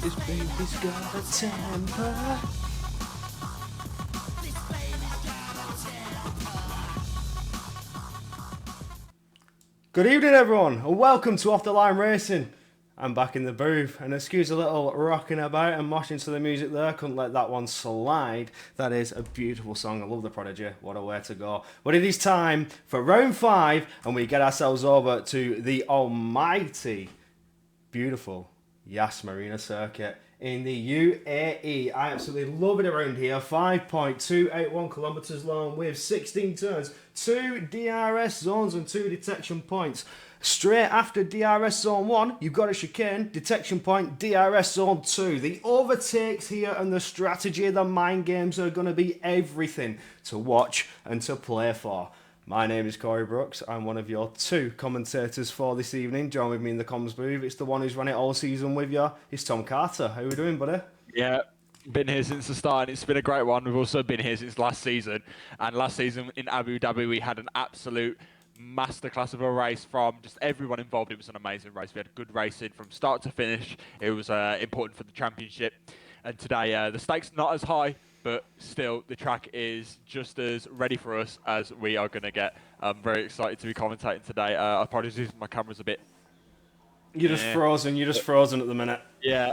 This baby's got a temper. Good evening, everyone, and welcome to Off the Line Racing. I'm back in the booth, and excuse a little rocking about and moshing to the music there. Couldn't let that one slide. That is a beautiful song. I love the Prodigy. What a way to go. But it is time for round 5, and we get ourselves over to the almighty, beautiful Yas Marina circuit in the UAE. I absolutely love it around here. 5.281 kilometers long with 16 turns, 2 DRS zones and 2 detection points. Straight after DRS zone 1, you've got a chicane, detection point, DRS zone 2. The overtakes here and the strategy, the mind games are going to be everything to watch and to play for. My name is Corey Brooks. I'm one of your 2 commentators for this evening. Join with me in the comms booth. It's the one who's run it all season with you. It's Tom Carter. How are we doing, buddy? Yeah, been here since the start, and it's been a great one. We've also been here since last season. And last season in Abu Dhabi, we had an absolute masterclass of a race from just everyone involved. It was an amazing race. We had good racing from start to finish. It was important for the championship. And today, the stakes not as high, but still, the track is just as ready for us as we are going to get. I'm very excited to be commentating today. Apologies, my camera's a bit... You're just frozen. You're just frozen at the minute. Yeah,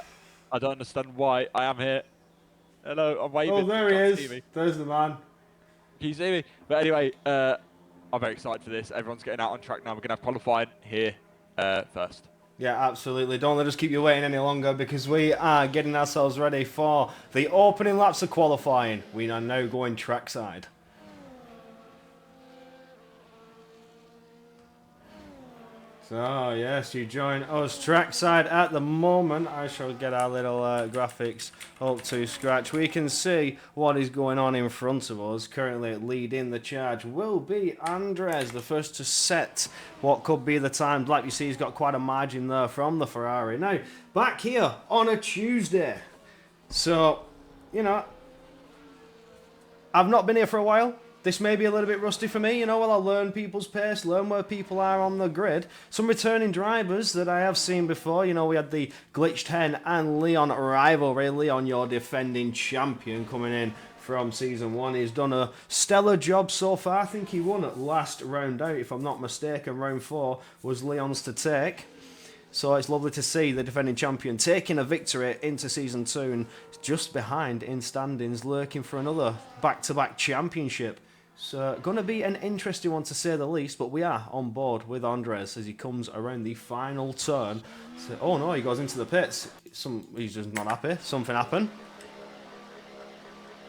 I don't understand why. I am here. Hello, I'm waving. Oh, there he is. There's the man. Can you see me? But anyway, I'm very excited for this. Everyone's getting out on track now. We're going to have qualifying here first. Yeah, absolutely. Don't let us keep you waiting any longer because we are getting ourselves ready for the opening laps of qualifying. We are now going trackside. So, yes, you join us trackside at the moment. I shall get our little graphics up to scratch. We can see what is going on in front of us. Currently leading the charge will be Andres, the first to set what could be the time. Like you see, he's got quite a margin there from the Ferrari. Now, back here on a Tuesday. So, you know, I've not been here for a while. This may be a little bit rusty for me, you know, while I learn people's pace, learn where people are on the grid. Some returning drivers that I have seen before, you know, we had the Glitched Hen and Leon rivalry. Leon, your defending champion, coming in from Season 1. He's done a stellar job so far. I think he won at last round out, if I'm not mistaken. Round 4 was Leon's to take. So it's lovely to see the defending champion taking a victory into Season 2 and just behind in standings, lurking for another back-to-back championship. So, going to be an interesting one to say the least, but we are on board with Andres as he comes around the final turn. So, oh no, he goes into the pits. He's just not happy. Something happened.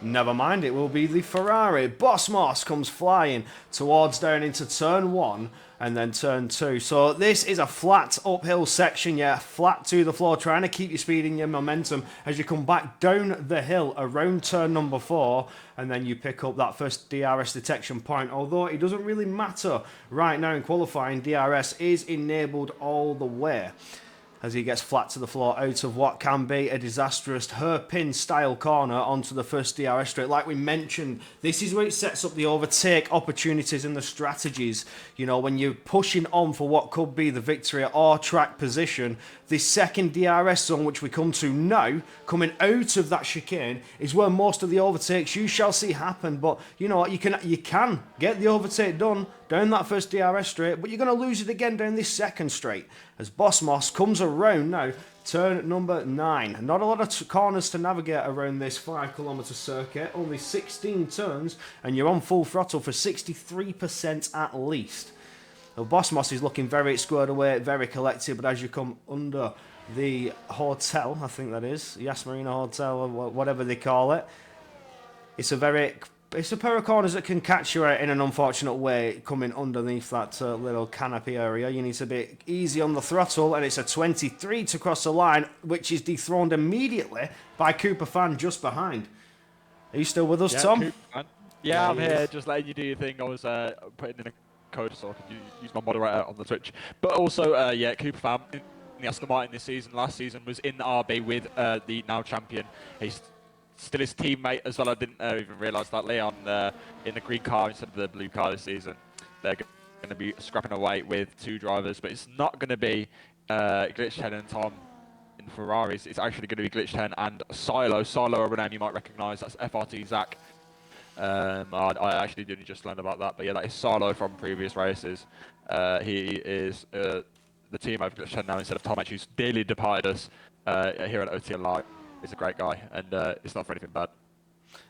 Never mind, it will be the Ferrari. Boss Moss comes flying towards down into turn 1 and then turn 2. So this is a flat uphill section, yeah, flat to the floor, trying to keep you speeding your momentum as you come back down the hill around turn number 4 and then you pick up that first DRS detection point. Although it doesn't really matter right now in qualifying, DRS is enabled all the way as he gets flat to the floor out of what can be a disastrous hairpin style corner onto the first DRS straight. Like we mentioned, this is where it sets up the overtake opportunities and the strategies. You know, when you're pushing on for what could be the victory or track position, the second DRS zone, which we come to now, coming out of that chicane, is where most of the overtakes you shall see happen. But you know what, you can get the overtake done down that first DRS straight, but you're going to lose it again down this second straight as Boss Moss comes around now, turn number 9. Not a lot of corners to navigate around this 5 kilometre circuit, only 16 turns, and you're on full throttle for 63% at least. Well, Boss Moss is looking very squared away, very collected, but as you come under the hotel, I think that is, Yas Marina Hotel, or whatever they call it, it's a pair of corners that can catch you out in an unfortunate way coming underneath that little canopy area. You need to be easy on the throttle, and it's a 23 to cross the line, which is dethroned immediately by Cooper Fan just behind. Are you still with us, Tom? Yeah, I'm here, just letting you do your thing. I was putting in a code so I could use my moderator on the Twitch. But also, yeah, Cooper Fan in the Aston Martin this season, last season, was in the RB with the now champion. He's still his teammate as well. I didn't even realise that Leon in the green car instead of the blue car this season. They're going to be scrapping away with 2 drivers, but it's not going to be Glitch Head and Tom in Ferraris, it's actually going to be Glitch 10 and Silo. Silo, a name you might recognise. That's FRT Zach. I actually didn't just learn about that, but yeah, that is Silo from previous races. He is the team over Glitch 10 now instead of Tom, who's dearly departed us here at OTLR. He's a great guy, and it's not for anything bad.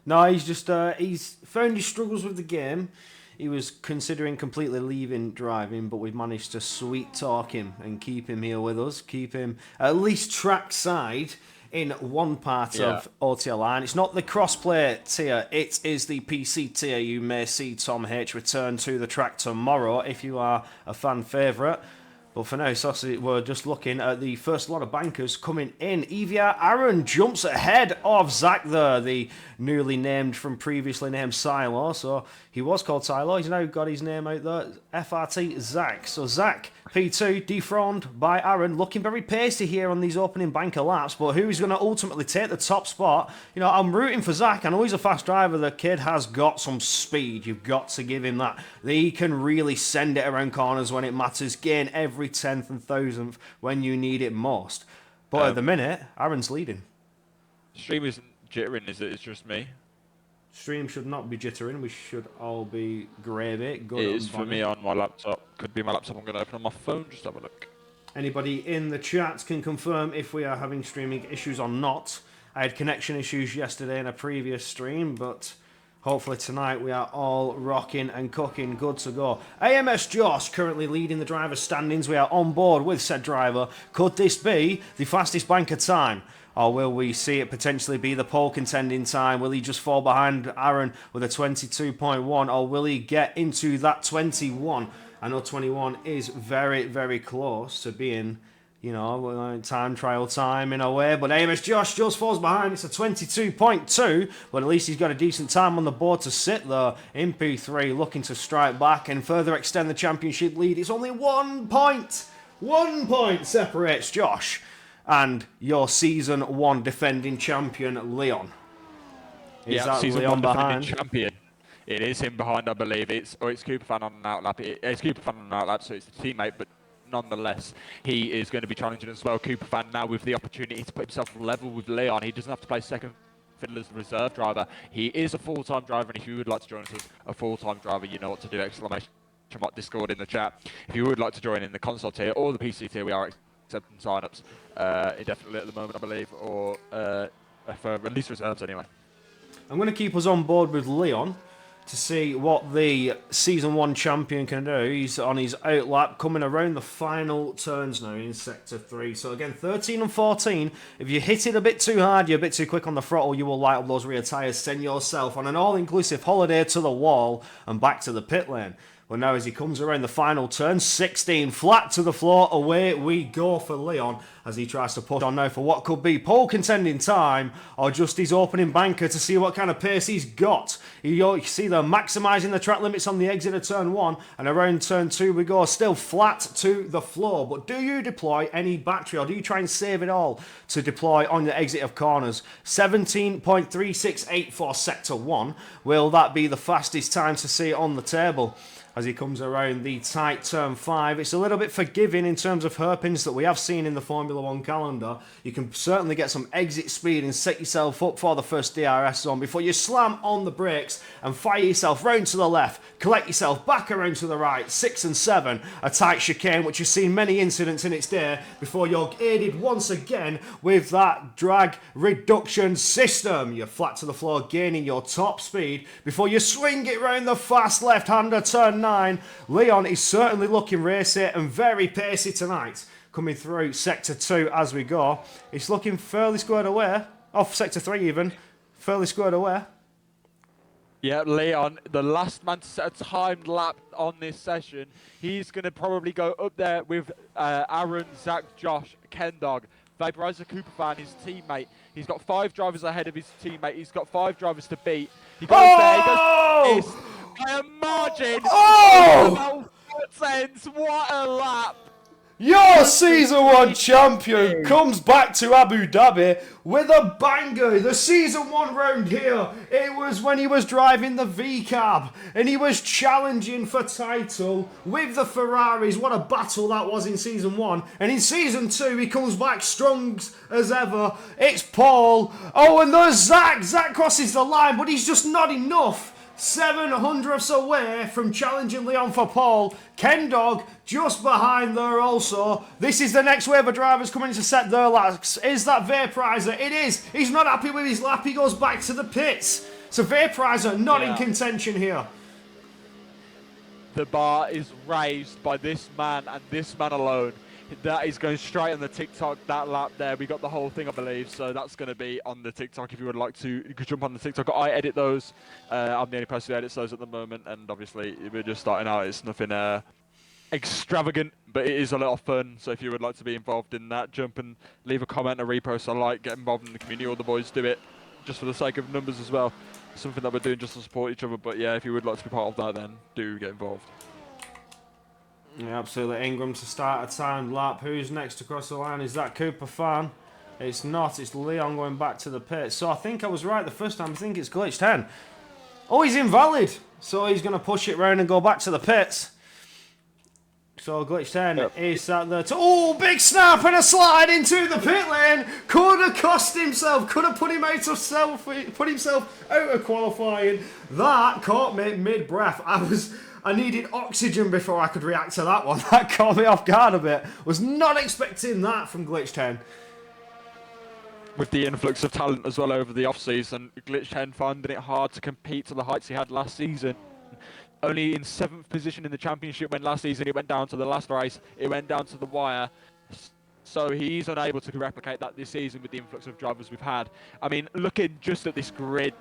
No, he's just he's found his struggles with the game. He was considering completely leaving driving, but we've managed to sweet talk him and keep him here with us, keep him at least trackside in one part of OTLR. And it's not the crossplay tier, it is the PC tier. You may see Tom H return to the track tomorrow if you are a fan favourite. But for now, Saucy, we're just looking at the first lot of bankers coming in. EVR Aaron jumps ahead of Zach there, the newly named from previously named Silo. So he was called Silo, he's now got his name out there, FRT Zach. So Zach, P2, dethroned by Aaron, looking very pacey here on these opening banker laps. But who is going to ultimately take the top spot? You know, I'm rooting for Zach. I know he's a fast driver. The kid has got some speed. You've got to give him that. He can really send it around corners when it matters, gain every 10th and 1000th when you need it most. But at the minute, Aaron's leading. Stream isn't jittering, is it? It's just me. Stream should not be jittering. We should all be gravy. Good. It is for me on my laptop. Could be my laptop. I'm going to open on my phone. Just have a look. Anybody in the chat can confirm if we are having streaming issues or not. I had connection issues yesterday in a previous stream, but hopefully tonight we are all rocking and cooking, good to go. AMS Josh currently leading the driver's standings. We are on board with said driver. Could this be the fastest banker time? Or will we see it potentially be the pole contending time? Will he just fall behind Aaron with a 22.1? Or will he get into that 21? I know 21 is very, very close to being, you know, time trial time in a way. But AMS Josh just falls behind. It's a 22.2. But at least he's got a decent time on the board to sit there in P3, looking to strike back and further extend the championship lead. It's only 1 point. 1 point separates Josh and your Season 1 defending champion, Leon. Is that Season Leon 1 behind? champion. It is him behind, I believe. It's Cooper Fan on an outlap. It's Cooper Fan on an outlap, so it's the teammate, but nonetheless, he is going to be challenging as well. Cooper Fan now with the opportunity to put himself level with Leon. He doesn't have to play second fiddle as the reserve driver. He is a full-time driver, and if you would like to join us as a full-time driver, you know what to do. Exclamation mark Discord in the chat. If you would like to join in the console tier or the PC tier, we are accepting sign-ups indefinitely at the moment, I believe, or for release reserves anyway. I'm going to keep us on board with Leon to see what the Season 1 champion can do. He's on his outlap, coming around the final turns now in Sector 3. So again, 13 and 14. If you hit it a bit too hard, you're a bit too quick on the throttle, you will light up those rear tyres, send yourself on an all-inclusive holiday to the wall and back to the pit lane. But now as he comes around the final turn, 16, flat to the floor, away we go for Leon as he tries to push on now for what could be pole contending time or just his opening banker to see what kind of pace he's got. You see they're maximising the track limits on the exit of turn 1 and around turn 2 we go, still flat to the floor. But do you deploy any battery or do you try and save it all to deploy on the exit of corners? 17.368 for Sector 1. Will that be the fastest time to see on the table? As he comes around the tight turn 5. It's a little bit forgiving in terms of hairpins that we have seen in the Formula 1 calendar. You can certainly get some exit speed and set yourself up for the first DRS zone before you slam on the brakes and fire yourself round to the left, collect yourself back around to the right. 6 and 7, a tight chicane which has seen many incidents in its day before you're aided once again with that drag reduction system. You're flat to the floor, gaining your top speed before you swing it round the fast left-hander turn 9. Leon is certainly looking racy and very pacey tonight. Coming through Sector 2 as we go. It's looking fairly squared away. Off Sector 3 even. Fairly squared away. Yeah, Leon, the last man to set a timed lap on this session. He's going to probably go up there with Aaron, Zach, Josh, Kendog, Vaporizer Cooper Fan, his teammate. He's got 5 drivers ahead of his teammate. He's got 5 drivers to beat. He goes there, he goes by a margin. Oh! What a lap. Your Season 1 champion comes back to Abu Dhabi with a banger. The Season 1 round here, it was when he was driving the V-Cab and he was challenging for title with the Ferraris. What a battle that was in Season 1. And in Season 2, he comes back strong as ever. It's Paul. Oh, and there's Zach. Zach crosses the line, but he's just not enough. 700ths away from challenging Leon for Paul. Ken Dog just behind there also. This is the next wave of drivers coming to set their laps. Is that Vaporizer? It is. He's not happy with his lap. He goes back to the pits. So Vaporizer not in contention here. The bar is raised by this man and this man alone. That is going straight on the TikTok, that lap there. We got the whole thing, I believe, so that's going to be on the TikTok if you would like to. You could jump on the TikTok. I edit those. I'm the only person who edits those at the moment, and obviously we're just starting out. It's nothing extravagant, but it is a lot of fun. So if you would like to be involved in that, jump and leave a comment, a repost, a like, get involved in the community. All the boys do it just for the sake of numbers as well. Something that we're doing just to support each other. But yeah, if you would like to be part of that, then do get involved. Yeah, absolutely. Ingram to start a timed lap. Who's next across the line? Is that Cooper Fan? It's not. It's Leon going back to the pit. So I think I was right the first time. I think it's Glitch 10. Oh, he's invalid. So he's going to push it round and go back to the pits. So Glitch 10 is sat there. Oh, big snap and a slide into the pit lane. Could have cost himself. Could have put himself out of qualifying. That caught me mid-breath. I needed oxygen before I could react to that one. That caught me off guard a bit. Was not expecting that from Glitch 10. With the influx of talent as well over the off-season, Glitch 10 finding it hard to compete to the heights he had last season. Only in 7th position in the championship when last season it went down to the last race. It went down to the wire. So he's unable to replicate that this season with the influx of drivers we've had. I mean, looking just at this grid,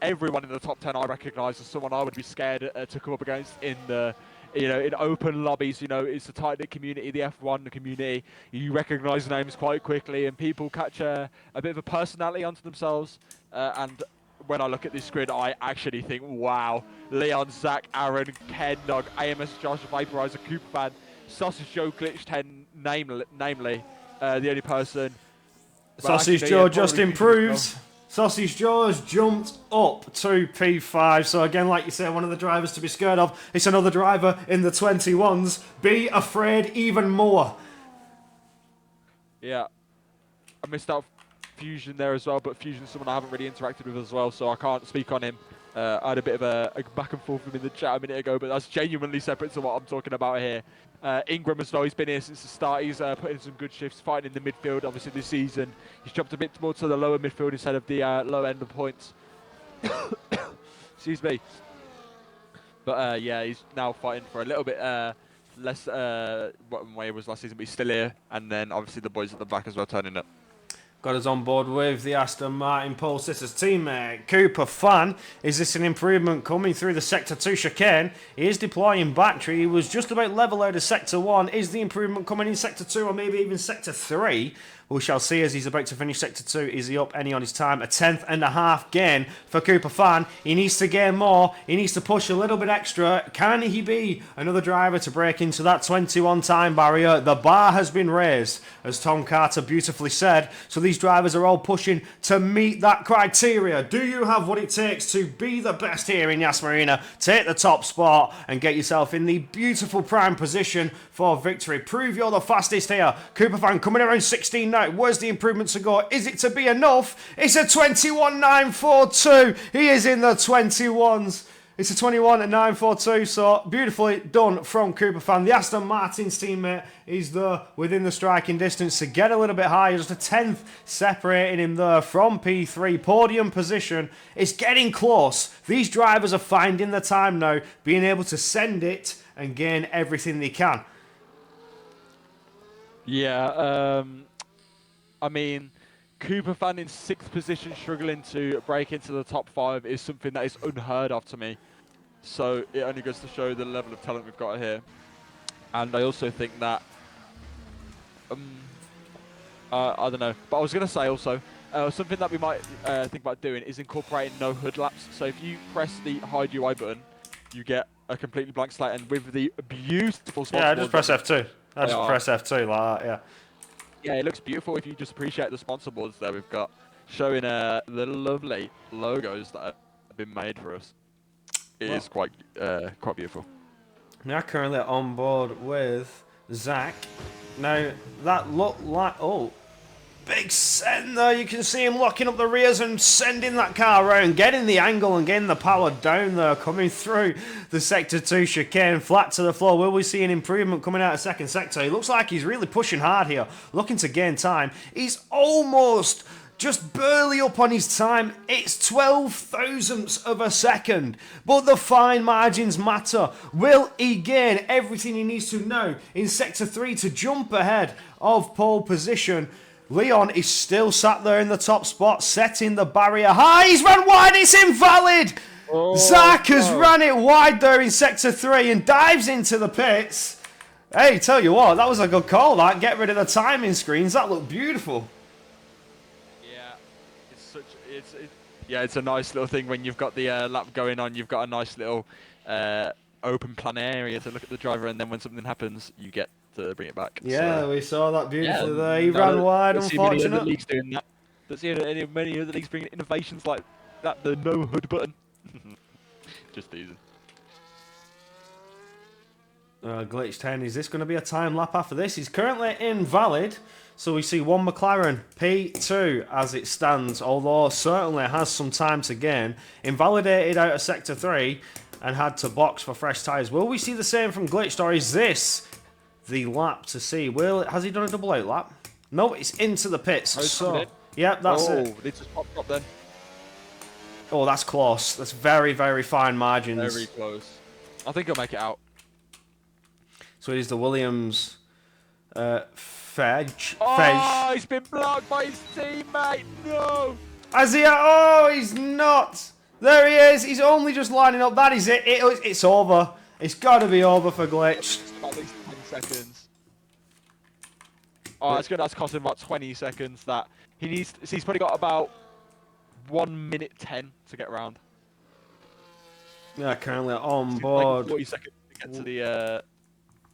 everyone in the top 10 I recognise as someone I would be scared to come up against in the, in open lobbies. It's a tight-knit community, the F1 community. You recognise names quite quickly, and people catch a bit of a personality onto themselves. And when I look at this grid, I actually think, wow, Leon, Zach, Aaron, Ken, Nog, AMS, Josh, Vaporizer, Cooper Fan, Sausage Joe, Glitch 10, namely, the only person. Sausage Joe just improves. Sausage Joe has jumped up to P5. So again, like you say, one of the drivers to be scared of. It's another driver in the 21s. Be afraid even more. Yeah. I missed out Fusion there as well, but Fusion's someone I haven't really interacted with as well, so I can't speak on him. I had a bit of a back and forth with him in the chat a minute ago, but that's genuinely separate to what I'm talking about here. Ingram as well, he's been here since the start. He's put in some good shifts, fighting in the midfield. Obviously this season, he's jumped a bit more to the lower midfield instead of the low end of points. Excuse me. But yeah, he's now fighting for a little bit less what way it was last season, but he's still here. And then obviously the boys at the back as well turning up. Got us on board with the Aston Martin pole sitters teammate Cooper Fan. Is this an improvement coming through the Sector 2 chicane? He is deploying battery. He was just about level out of Sector 1. Is the improvement coming in Sector 2 or maybe even Sector 3? We shall see as he's about to finish Sector 2. Is he up any on his time? A 10th and a half gain for Cooper Fan. He needs to gain more. He needs to push a little bit extra. Can he be another driver to break into that 21 time barrier? The bar has been raised, as Tom Carter beautifully said. So these drivers are all pushing to meet that criteria. Do you have what it takes to be the best here in Yas Marina? Take the top spot and get yourself in the beautiful prime position for victory. Prove you're the fastest here. Cooper Fan coming around 16 now. Where's the improvement to go? Is it to be enough? It's a 21.942. He is in the 21s. It's a 21.942, so beautifully done from Cooper Fan. The Aston Martin's teammate is there within the striking distance to get a little bit higher. Just a 10th separating him there from P3. Podium position. It's getting close. These drivers are finding the time now, being able to send it and gain everything they can. Yeah, I mean, Cooper Fan in 6th position, struggling to break into the top 5 is something that is unheard of to me. So it only goes to show the level of talent we've got here. And I also think that, I don't know, but I was going to say also, something that we might think about doing is incorporating no hood laps. So if you press the hide UI button, you get a completely blank slate, and with the beautiful spot. Yeah, just press F2. I just press F2 like that, yeah. Yeah, it looks beautiful if you just appreciate the sponsor boards that we've got, showing the lovely logos that have been made for us. It is quite beautiful. Now currently on board with Zach. Now that looked like big send there. You can see him locking up the rears and sending that car around, getting the angle and getting the power down there, coming through the Sector 2 chicane, flat to the floor. Will we see an improvement coming out of second sector? He looks like he's really pushing hard here, looking to gain time. He's almost just barely up on his time. It's 12 thousandths of a second. But the fine margins matter. Will he gain everything he needs to know in Sector 3 to jump ahead of pole position? Leon is still sat there in the top spot, setting the barrier high. He's run wide. It's invalid. Zach has ran it wide there in Sector 3 and dives into the pits. Hey, tell you what, that was a good call, that. Get rid of the timing screens. That looked beautiful. It's a nice little thing when you've got the lap going on. You've got a nice little open plan area to look at the driver, and then when something happens, you get to bring it back. Yeah, so, we saw that beautifully there. He ran wide, unfortunately. Many other leagues doing that. Don't see many other leagues bringing innovations like that. The no hood button. Just teasing. Glitch 10. Is this going to be a time lap after this? He's currently invalid. So we see one McLaren P2 as it stands, although certainly has some time to gain. Invalidated out of Sector 3 and had to box for fresh tyres. Will we see the same from Glitched, or is this the lap to see? Has he done a double out lap? No, it's into the pits. Yep, that's it. They just popped up then. Oh, that's close. That's very, very fine margins. Very close. I think he'll make it out. So it is the Williams Fedge. Oh, he's been blocked by his teammate. No. Has he? Oh, he's not. There he is. He's only just lining up. That is it. It's over. It's got to be over for Glitch. At least 10 seconds. Oh, that's costing about 20 seconds. That he needs. He's probably got about 1 minute 10 to get around. Yeah, currently on board. Like 40 seconds to get to the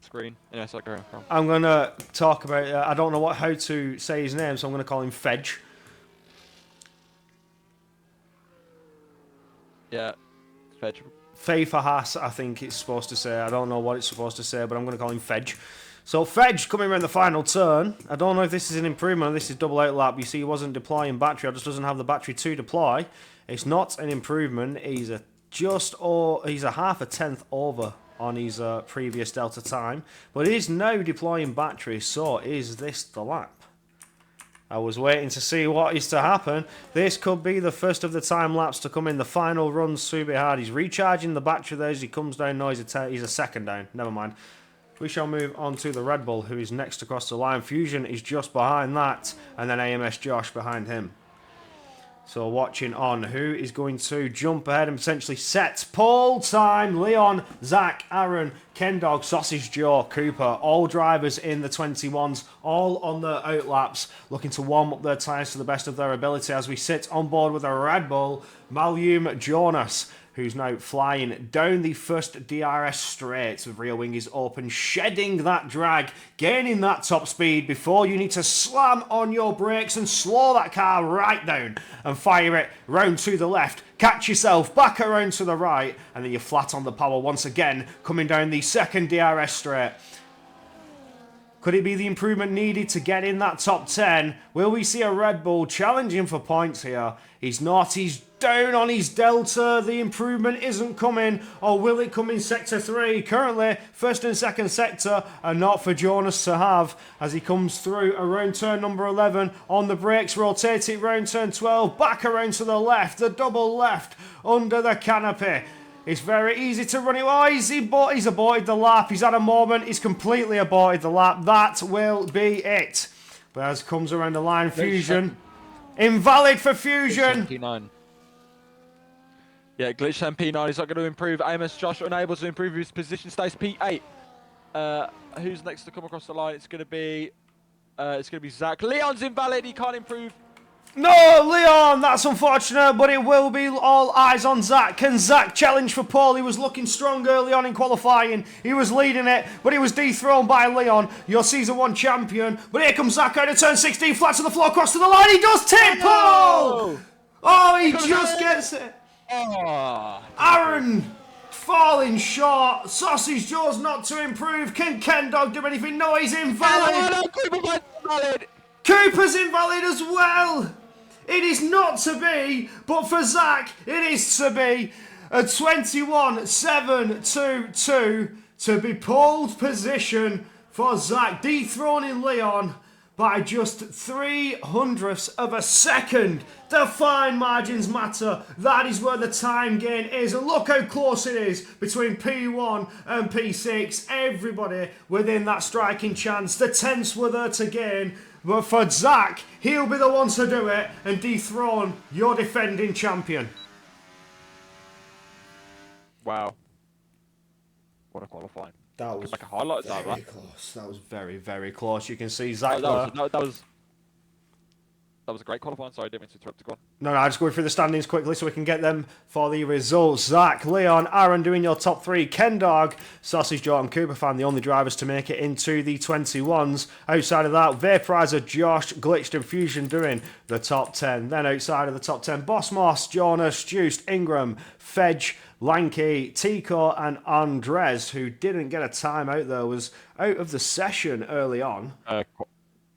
screen. Yeah, so go around. I'm gonna talk about. I don't know how to say his name, so I'm gonna call him Fedge. Yeah, Fedge. Fahas, I think it's supposed to say. I don't know what it's supposed to say, but I'm gonna call him Fedge. So Fedge coming around the final turn. I don't know if this is an improvement or this is double out lap. You see, he wasn't deploying battery. Or just doesn't have the battery to deploy. It's not an improvement. He's a half a tenth over on his previous Delta time, but it is now deploying battery. So is this the lap? I was waiting to see what is to happen. This could be the first of the time laps to come in. The final run's super hard. He's recharging the battery there as he comes down. No, he's a second down. Never mind. We shall move on to the Red Bull, who is next across the line. Fusion is just behind that, and then AMS Josh behind him. So watching on who is going to jump ahead and potentially set pole time. Leon, Zach, Aaron, Kendog, Sausage Joe, Cooper, all drivers in the 21s, all on their outlaps, looking to warm up their tyres to the best of their ability as we sit on board with a Red Bull, Malum Jonas, who's now flying down the first DRS straight with rear wing is open, shedding that drag, gaining that top speed before you need to slam on your brakes and slow that car right down and fire it round to the left. Catch yourself back around to the right, and then you're flat on the power once again, coming down the second DRS straight. Could it be the improvement needed to get in that top 10? Will we see a Red Bull challenging for points here? He's not. He's down on his Delta. The improvement isn't coming. Or will it come in Sector 3? Currently, first and second sector are not for Jonas to have as he comes through around turn number 11. On the brakes, rotate it round turn 12. Back around to the left. The double left under the canopy. It's very easy to run it. Oh, he's aborted the lap. He's had a moment. He's completely aborted the lap. That will be it. But as comes around the line, Fusion. Invalid for Fusion. P9. Yeah, Glitch and P9 is not going to improve. AMS Josh unable to improve his position. Stays P8. Who's next to come across the line? It's going to be Zach. Leon's invalid. He can't improve. No, Leon, that's unfortunate, but it will be all eyes on Zach. Can Zach challenge for Paul? He was looking strong early on in qualifying. He was leading it, but he was dethroned by Leon, your Season 1 champion. But here comes Zach out of turn 16, flat to the floor, across to the line. He does tip Paul! Oh, he just gets it. Oh, Aaron falling short. Sausage Joe's not to improve. Can Ken Dog do anything? No, he's invalid. Cooper's invalid as well. It is not to be, but for Zach, it is to be. A 21-7-2-2 to be pole position for Zach, dethroning Leon by just 3/100ths of a second. The fine margins matter. That is where the time gain is. And look how close it is between P1 and P6. Everybody within that striking chance. The tenths were there to gain. But for Zach, he'll be the one to do it and dethrone your defending champion. Wow. What a qualifying. That was like a highlight very that. close. That was very, very close. You can see Zach that was a great qualifying. Sorry, I didn't mean to interrupt. Go on. No, I'm just going through the standings quickly so we can get them for the results. Zach, Leon, Aaron doing your top three. Ken Dog, Sausage Joe and Cooper Fan, the only drivers to make it into the 21s. Outside of that, Vaporizer, Josh, Glitched and Fusion doing the top 10. Then outside of the top 10, Boss Moss, Jonas, Juiced, Ingram, Fedge, Lanky, Tico and Andres, who didn't get a time out there, was out of the session early on.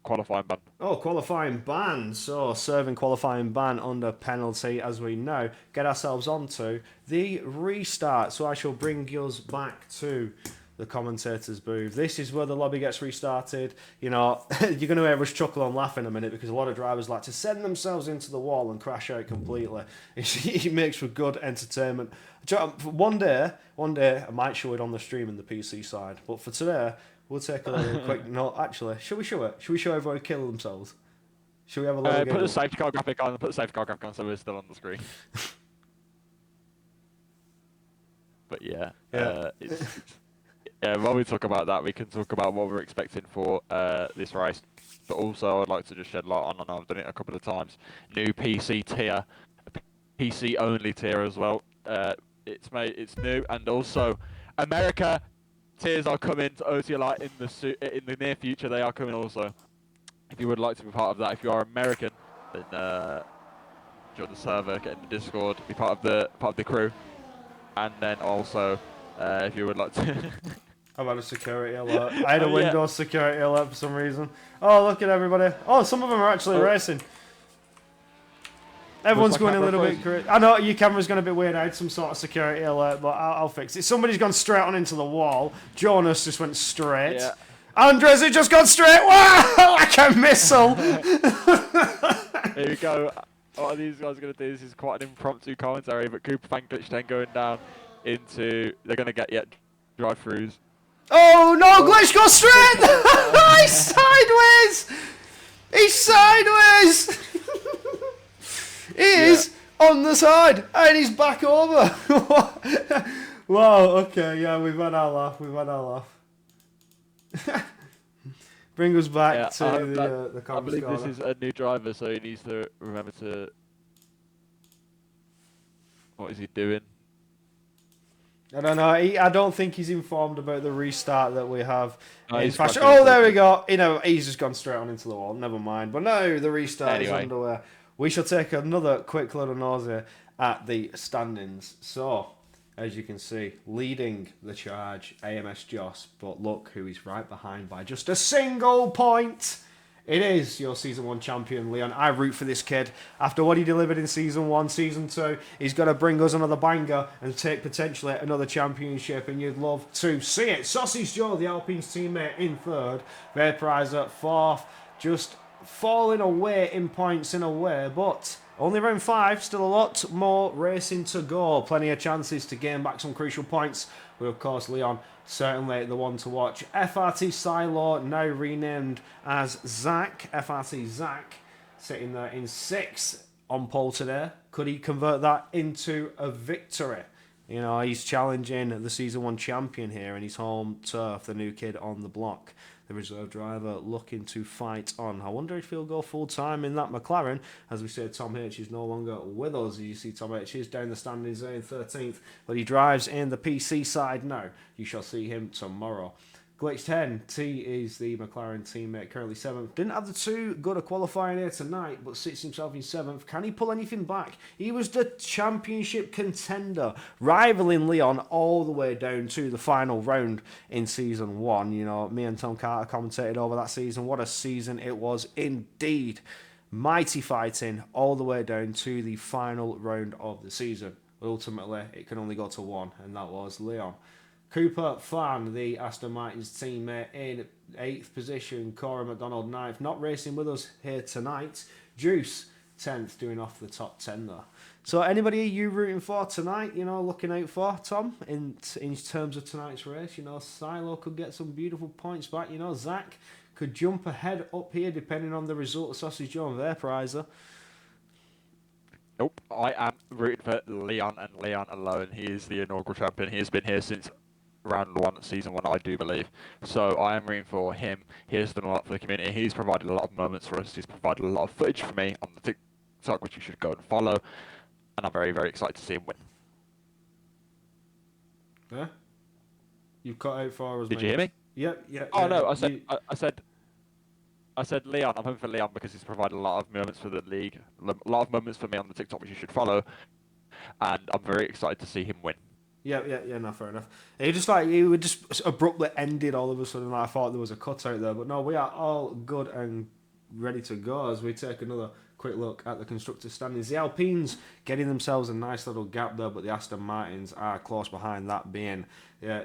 Qualifying ban. Oh, qualifying ban. So, serving qualifying ban under penalty, as we know. Get ourselves onto the restart. So, I shall bring us back to the commentator's booth. This is where the lobby gets restarted. You know, you're going to hear us chuckle and laugh in a minute because a lot of drivers like to send themselves into the wall and crash out completely. It makes for good entertainment. One day, I might show it on the stream in the PC side. But for today, we'll take a little quick note. Actually, should we show it? Should we show everyone kill themselves? Should we have a little put the safety car graphic on. Put the safety car graphic on so we're still on the screen. But yeah. While we talk about that, we can talk about what we're expecting for this race. But also, I'd like to just shed light on, and I've done it a couple of times, new PC tier, PC only tier as well. It's new, and also America tiers are coming to OTLR in the near future. They are coming also. If you would like to be part of that, if you are American, then join the server, get in the Discord, be part of the crew, and then also if you would like to. I've had a security alert. I had a Windows security alert for some reason. Oh, look at everybody. Oh, some of them are actually racing. Everyone's going a little bit crazy. I know your camera's going a bit weird. I had some sort of security alert, but I'll fix it. Somebody's gone straight on into the wall. Jonas just went straight. Yeah. Andres has just gone straight. Wow! Like a missile. Here we go. What are these guys going to do? This is quite an impromptu commentary, but Cooper Fan Glitch 10 going down into... They're going to get drive-throughs. Oh, no! Glitch goes straight! He's sideways! He's sideways! He is on the side, and he's back over. Wow, okay, yeah, we've had our laugh. Bring us back to the comments. I believe this is a new driver, so he needs to remember to... What is he doing? I don't know. I don't think he's informed about the restart that we have in fashion. Oh, there we go. He's just gone straight on into the wall. Never mind. But no, the restart is underway. We shall take another quick little nosy at the standings. So, as you can see, leading the charge, AMS Joss. But look who he's right behind by just a single point. It is your Season 1 champion, Leon. I root for this kid. After what he delivered in Season 1, Season 2, he's got to bring us another banger and take potentially another championship, and you'd love to see it. Sausage Joe, the Alpine's teammate, in third. Vaporizer, fourth. Just falling away in points in a way, but only round 5. Still a lot more racing to go. Plenty of chances to gain back some crucial points. But of course, Leon, certainly the one to watch. FRT Silo, now renamed as Zach. FRT Zach, sitting there in 6th on pole today. Could he convert that into a victory? He's challenging the Season 1 champion here in his home turf, the new kid on the block. the reserve driver, looking to fight on. I wonder if he'll go full time in that McLaren. As we said, Tom H is no longer with us. You see Tom H is down the standings there in 13th, but he drives in the PC side now. You shall see him tomorrow. Glitch 10, T is the McLaren teammate, currently 7th. Didn't have the too good a qualifying here tonight, but sits himself in 7th. Can he pull anything back? He was the championship contender, rivaling Leon all the way down to the final round in Season 1. You know, me and Tom Carter commentated over that season. What a season it was indeed. Mighty fighting all the way down to the final round of the season. Ultimately, it can only go to one, and that was Leon. Cooper Fan, the Aston Martin's teammate, in 8th position. Cora McDonald 9th. Not racing with us here tonight. Juice 10th, doing off the top 10 there. So anybody you rooting for tonight, you know, looking out for, Tom, in terms of tonight's race? You know, Silo could get some beautiful points back. You know, Zach could jump ahead up here depending on the result of Sausage Joe and Vaporizer. Nope, I am rooting for Leon and Leon alone. He is the inaugural champion. He has been here since round 1, season 1, I do believe. So I am rooting for him. He has done a lot for the community. He's provided a lot of moments for us. He's provided a lot of footage for me on the TikTok, which you should go and follow. And I'm very, very excited to see him win. Yeah? You cut out for us. Did you hear me? Yep, yeah. Oh, no, I said Leon. I'm hoping for Leon because he's provided a lot of moments for the league. A lot of moments for me on the TikTok, which you should follow. And I'm very excited to see him win. Yeah, no, fair enough. He would just abruptly ended all of a sudden. I thought there was a cutout there, but no, we are all good and ready to go as we take another quick look at the constructors' standings. The Alpines getting themselves a nice little gap there, but the Aston Martins are close behind, that being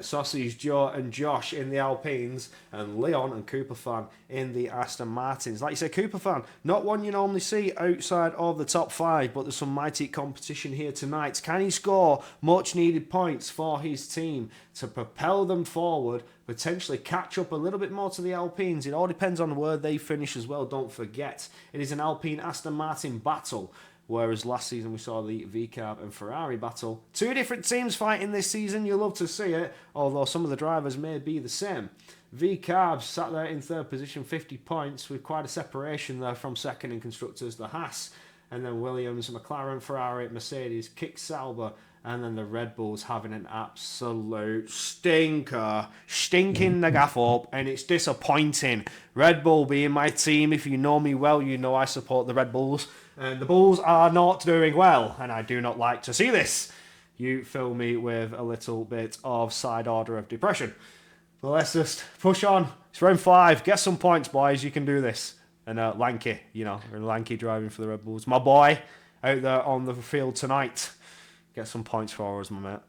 Sausage Joe and Josh in the Alpines, and Leon and Cooper Fan in the Aston Martins. Like you said, Cooper Fan, not one you normally see outside of the top 5, but there's some mighty competition here tonight. Can he score much needed points for his team to propel them forward, potentially catch up a little bit more to the Alpines? It all depends on where they finish as well. Don't forget, it is an Alpine Aston Martin battle. Whereas last season we saw the VCAB and Ferrari battle. 2 different teams fighting this season. You'll love to see it, although some of the drivers may be the same. VCAB sat there in 3rd position, 50 points, with quite a separation there from 2nd in constructors. The Haas, and then Williams, McLaren, Ferrari, Mercedes, Kick Sauber, and then the Red Bulls having an absolute stinker, stinking the gaff up, and it's disappointing. Red Bull being my team, if you know me well, you know I support the Red Bulls. And the Bulls are not doing well, and I do not like to see this. You fill me with a little bit of side order of depression. But let's just push on. It's round 5. Get some points, boys. You can do this. And Lanky, Lanky driving for the Red Bulls. My boy out there on the field tonight. Get some points for us, my mate.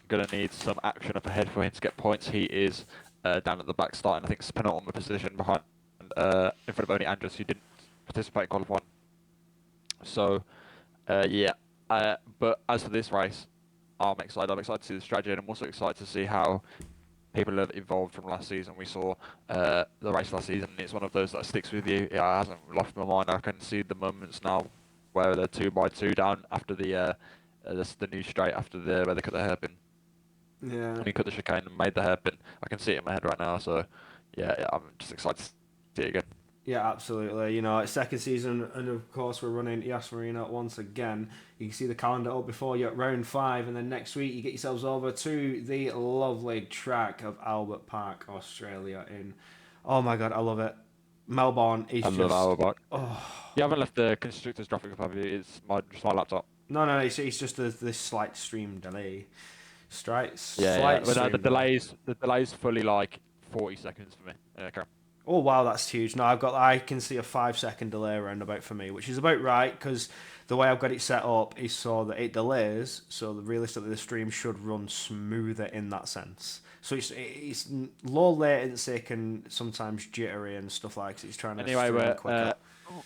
Going to need some action up ahead for him to get points. He is down at the back starting, I think, penultimate position behind in front of only Andrews, who didn't participate in qualifying. So, but as for this race, I'm excited. I'm excited to see the strategy, and I'm also excited to see how people have evolved from last season. We saw the race last season, and it's one of those that sticks with you. It hasn't lost my mind. I can see the moments now where they're 2x2 down after the new straight after where they cut the hairpin. Yeah. And he cut the chicane and made the hairpin. I can see it in my head right now. So, yeah, I'm just excited to see it again. Yeah, absolutely. You know, it's 2nd season, and of course we're running Yas Marina once again. You can see the calendar up before you at round 5, and then next week you get yourselves over to the lovely track of Albert Park, Australia. Oh my God, I love it. Melbourne is just. I love Albert Park. Oh. You haven't left the constructors graphic up, have you? It's just my laptop. No, it's just this slight stream delay. The delay's fully like 40 seconds for me. Okay. Oh wow, that's huge. No, I can see a 5-second delay around about for me, which is about right, because the way I've got it set up is so that it delays, so realistically the stream should run smoother in that sense. So it's low latency, can sometimes jittery and stuff like that. It's trying to stream quicker.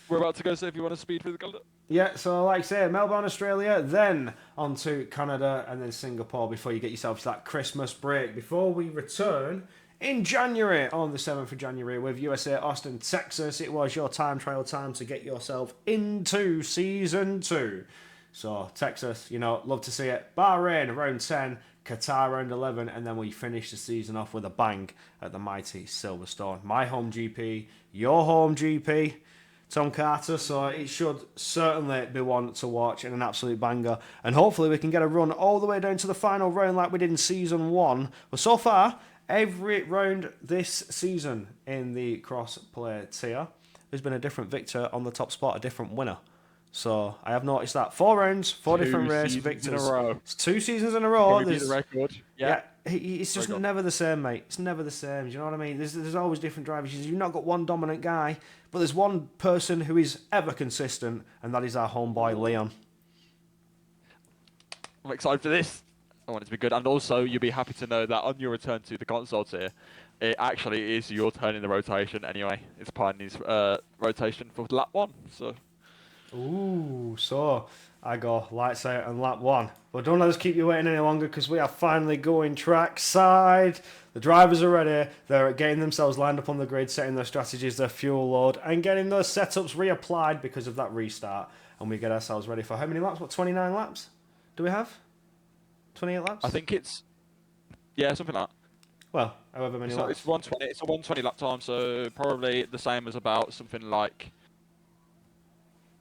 We're about to go, so if you want to speed through the calendar. Yeah, so like I say, Melbourne, Australia, then on to Canada, and then Singapore before you get yourself to that Christmas break. Before we return in January, on the 7th of January, with USA Austin, Texas. It was your time trial time to get yourself into Season 2. So Texas, love to see it. Bahrain, round 10. Qatar, round 11. And then we finish the season off with a bang at the mighty Silverstone. My home GP, your home GP, Tom Carter. So it should certainly be one to watch and an absolute banger. And hopefully we can get a run all the way down to the final round like we did in Season 1. But so far, every round this season in the cross-play tier, there's been a different victor on the top spot, a different winner. So I have noticed that 4 rounds, 4 different race victors. In a row. It's 2 seasons in a row. Probably the record. Yeah. It's just never the same, mate. It's never the same. Do you know what I mean? There's always different drivers. You've not got one dominant guy, but there's one person who is ever consistent, and that is our homeboy Leon. I'm excited for this. I want it to be good. And also, you'll be happy to know that on your return to the console tier, it actually is your turn in the rotation anyway. It's Pioneer's rotation for lap 1. So. Ooh, so I go lights out on lap 1. But don't let us keep you waiting any longer because we are finally going trackside. The drivers are ready. They're getting themselves lined up on the grid, setting their strategies, their fuel load, and getting those setups reapplied because of that restart. And we get ourselves ready for how many laps? What, 29 laps do we have? 28 laps? I think it's... Yeah, something like that. Well, however many laps. It's 120. It's a 120 lap time, so probably the same as about something like...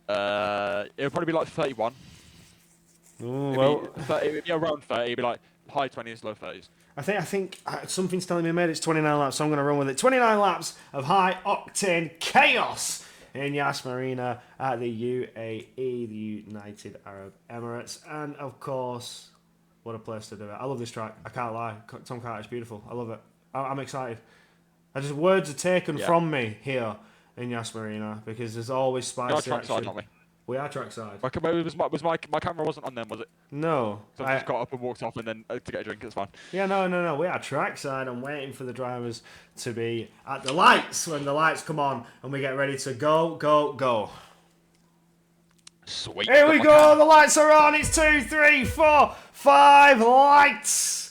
it'll probably be like 31. Ooh, well, it'd be around 30. It'd be like high 20s, low 30s. I think something's telling me, mate, it's 29 laps, so I'm going to run with it. 29 laps of high-octane chaos in Yas Marina at the UAE, the United Arab Emirates. And, of course, what a place to do it. I love this track. I can't lie. Tom Carter's beautiful. I love it. I'm excited. Words are taken from me here in Yas Marina because there's always spicy action. Aren't we? We are trackside. My camera wasn't on then, was it? No. So I just got up and walked off and then to get a drink, it's fine. Yeah, no. We are trackside and waiting for the drivers to be at the lights when the lights come on and we get ready to go. Sweet. Here we go. The lights are on. It's 2, 3, 4, 5 lights.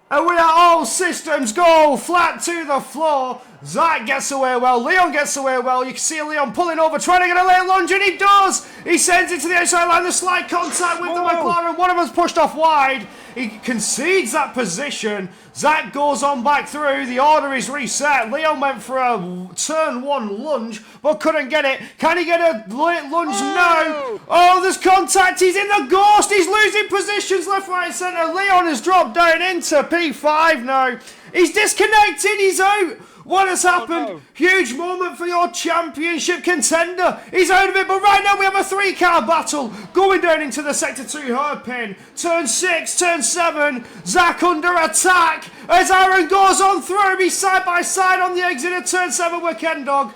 And we are all systems go, flat to the floor. Zach gets away well, Leon gets away well. You can see Leon pulling over, trying to get a late lunge, and he does. He sends it to the outside line, the slight contact with the McLaren. One of us pushed off wide. He concedes that position. Zach goes on back through. The order is reset. Leon went for a turn 1 lunge, but couldn't get it. Can he get a late lunge? No. Oh, there's contact. He's in the ghost. He's losing positions left, right, centre. Leon has dropped down into P5 now. He's disconnected. He's out. What has happened? No. Huge moment for your championship contender. He's out of it, but right now we have a 3-car battle going down into the Sector 2 hairpin. Turn 6, turn 7. Zach under attack as Aaron goes on through. He's side by side on the exit of turn 7 with Ken Dog.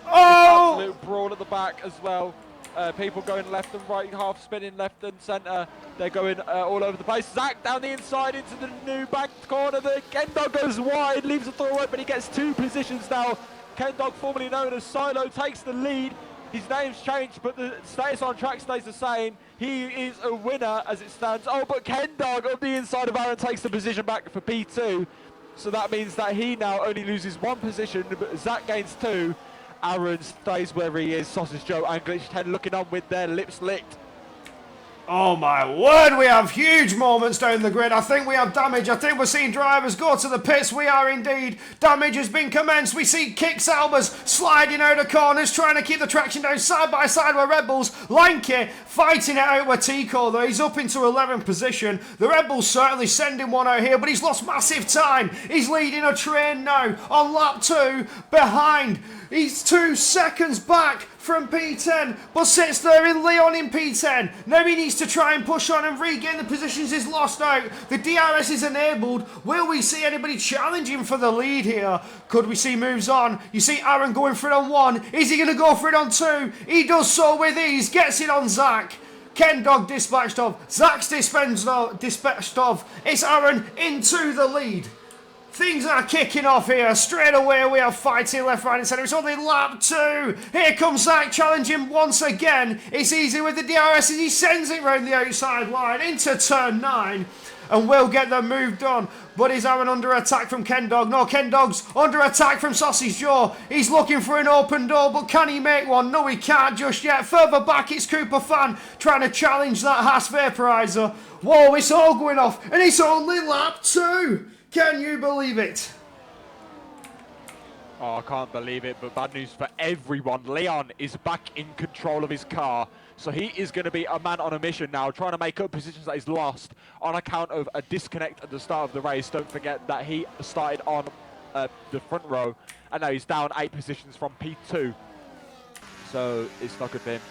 Oh! Absolute brawl at the back as well. People going left and right, half spinning left and centre. They're going all over the place. Zach down the inside into the new back corner. The Ken Dog goes wide, leaves the throw but he gets 2 positions now. Ken Dog, formerly known as Silo, takes the lead. His name's changed, but the status on track stays the same. He is a winner as it stands. Oh, but Ken Dog on the inside of Aaron takes the position back for P2. So that means that he now only loses 1 position, but Zach gains 2. Aaron stays where he is. Sausage Joe and Glitch 10 looking on with their lips licked. Oh my word, we have huge moments down the grid. I think we have damage. I think we're seeing drivers go to the pits. We are indeed. Damage has been commenced. We see Kix Albers sliding out of corners, trying to keep the traction down side by side with Red Bulls. Lanky fighting it out with Tico, though. He's up into 11th position. The Red Bulls certainly sending one out here, but he's lost massive time. He's leading a train now on lap 2 behind. He's 2 seconds back from P10, but sits there in Leon in P10. Now he needs to try and push on and regain the positions he's lost out. The DRS is enabled. Will we see anybody challenging for the lead here? Could we see moves on? You see Aaron going for it on 1. Is he going to go for it on 2? He does so with ease. Gets it on Zach. Ken Dog dispatched of. Zach's dispatched of. It's Aaron into the lead. Things are kicking off here. Straight away we are fighting left, right and centre. It's only lap 2. Here comes Zach challenging once again. It's easy with the DRS as he sends it round the outside line into turn 9. and will get the move done. But is Aaron under attack from Ken Dog? No, Ken Dog's under attack from Sausage Joe. He's looking for an open door, but can he make one? No, he can't just yet. Further back, it's Cooper Fan trying to challenge that Haas Vaporizer. Whoa, it's all going off, and it's only lap 2. Can you believe it? Oh, I can't believe it, but bad news for everyone. Leon is back in control of his car. So he is going to be a man on a mission now, trying to make up positions that he's lost on account of a disconnect at the start of the race. Don't forget that he started on the front row, and now he's down 8 positions from P2. So it's not good for him.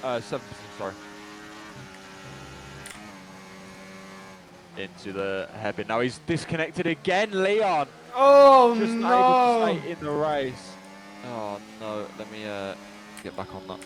7 positions, sorry. Into the hairpin. Now he's disconnected again, Leon. Oh, just no. able to stay in the race. Oh, no. Let me get back on that.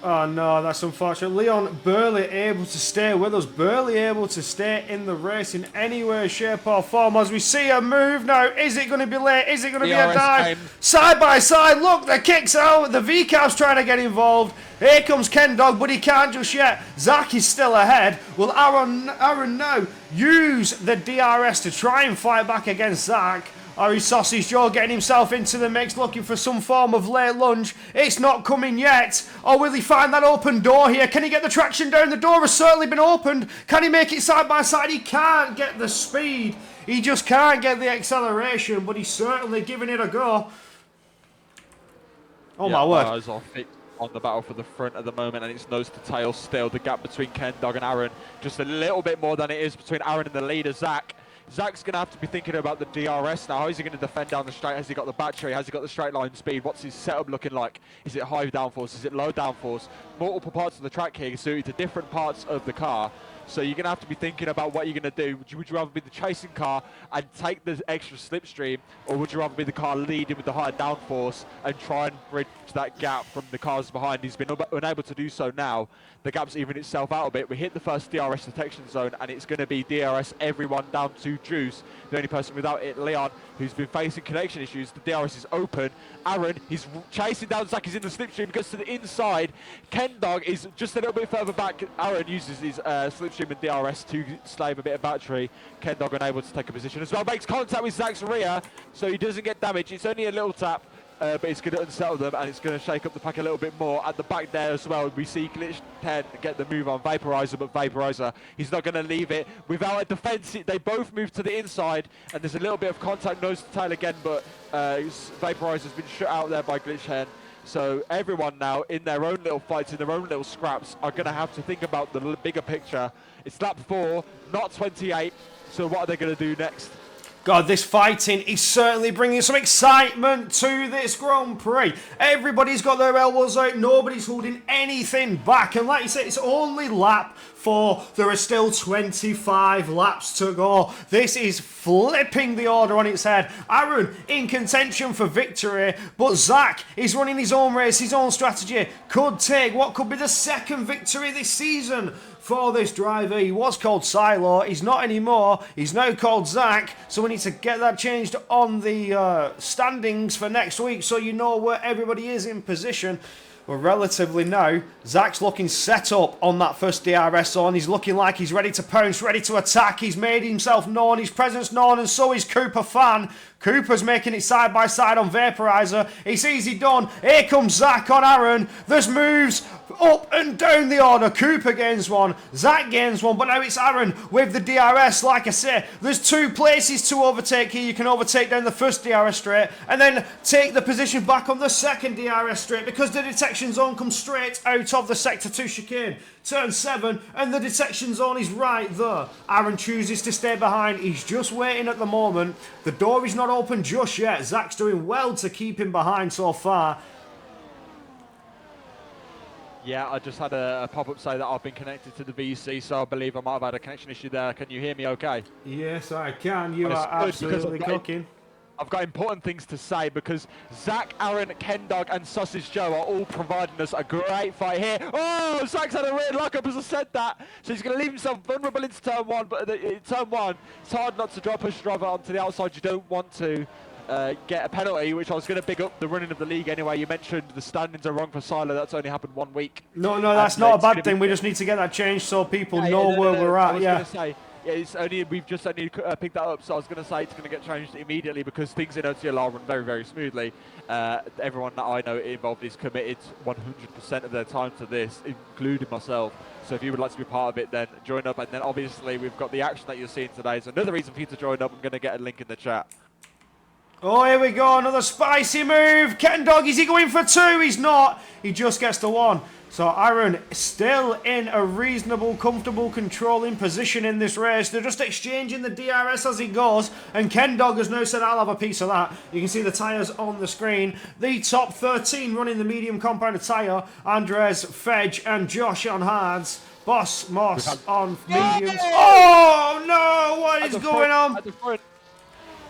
Oh no, that's unfortunate. Leon barely able to stay with us, barely able to stay in the race in any way, shape or form. As we see a move now, is it going to be late? Is it going to be a dive? Side by side, look, the kick's out. The V-Car's trying to get involved. Here comes Ken Dog, but he can't just yet. Zach is still ahead. Will Aaron now use the DRS to try and fight back against Zach? Or is Sausage Joe getting himself into the mix, looking for some form of late lunge? It's not coming yet. Or will he find that open door here? Can he get the traction down? The door has certainly been opened. Can he make it side by side? He can't get the speed. He just can't get the acceleration, but he's certainly giving it a go. Oh, my word. Eyes off it on the battle for the front at the moment, and it's nose to tail still. The gap between Ken Dog and Aaron, just a little bit more than it is between Aaron and the leader, Zach. Zach's going to have to be thinking about the DRS now. How is he going to defend down the straight? Has he got the battery? Has he got the straight line speed? What's his setup looking like? Is it high downforce? Is it low downforce? Multiple parts of the track here suited to different parts of the car. So you're going to have to be thinking about what you're going to do. Would you rather be the chasing car and take the extra slipstream, or would you rather be the car leading with the higher downforce and try and bridge that gap from the cars behind? He's been unable to do so now. The gap's even itself out a bit. We hit the first DRS detection zone, and it's going to be DRS everyone down to Juice. The only person without it, Leon, who's been facing connection issues. The DRS is open. Aaron, he's chasing down Zach. He's in the slipstream, goes to the inside. Ken Dog is just a little bit further back. Aaron uses his slipstream and DRS to save a bit of battery. Ken Dog unable to take a position as well. Makes contact with Zach's rear, so he doesn't get damaged. It's only a little tap. But it's going to unsettle them, and it's going to shake up the pack a little bit more. At the back there as well, we see Glitch 10 get the move on Vaporizer, but Vaporizer, he's not going to leave it without a defense. They both move to the inside, and there's a little bit of contact nose to tail again, but Vaporizer's been shut out there by Glitch 10. So everyone now, in their own little fights, in their own little scraps, are going to have to think about the bigger picture. It's lap 4, not 28, so what are they going to do next? God, this fighting is certainly bringing some excitement to this Grand Prix. Everybody's got their elbows out. Nobody's holding anything back. And like you said, it's only lap 4. There are still 25 laps to go. This is flipping the order on its head. Aaron in contention for victory, but Zach is running his own race, his own strategy. Could take what could be the second victory this season for this driver. He was called Silo, he's not anymore, he's now called Zach, so we need to get that changed on the standings for next week so you know where everybody is in position. Well, relatively now, Zach's looking set up on that first DRS zone. He's looking like he's ready to pounce, ready to attack. He's made himself known, his presence known, and so is Cooper Fan. Cooper's making it side by side on Vaporizer. It's easy done. Here comes Zach on Aaron. There's moves up and down the order. Cooper gains one, Zach gains one, but now it's Aaron with the DRS. Like I say, there's 2 places to overtake here. You can overtake down the first DRS straight and then take the position back on the second DRS straight, because the detection zone comes straight out of the Sector 2 chicane. Turn 7, and the detection zone is right there. Aaron chooses to stay behind. He's just waiting at the moment. The door is not open just yet. Zach's doing well to keep him behind so far. Yeah, I just had a pop-up say that I've been connected to the VC, so I believe I might have had a connection issue there. Can you hear me okay? Yes, I can. You are absolutely cooking. I've got important things to say, because Zach, Aaron, Ken Dog, and Sausage Joe are all providing us a great fight here. Oh, Zach's had a weird lockup as I said that. So he's going to leave himself vulnerable into turn 1, but in turn 1, it's hard not to drop a driver onto the outside. You don't want to get a penalty, which I was going to big up the running of the league anyway. You mentioned the standings are wrong for Silo. That's only happened 1 week. No, that's not a bad thing. We just need to get that changed so people know where we're at. Yeah. Yeah, we've just only picked that up, so I was going to say it's going to get changed immediately because things in OTLR run very, very smoothly. Everyone that I know involved is committed 100% of their time to this, including myself. So if you would like to be part of it, then join up. And then obviously we've got the action that you're seeing today. So another reason for you to join up, I'm going to get a link in the chat. Oh, here we go, another spicy move. Ken Dog, is he going for 2? He's not. He just gets to 1. So Aaron still in a reasonable, comfortable, controlling position in this race. They're just exchanging the DRS as he goes. And Ken Dog has now said, I'll have a piece of that. You can see the tyres on the screen. The top 13 running the medium compounded tyre. Andres, Fedge and Josh on hards. Boss Moss on mediums. Oh, no, what is going on? At the front.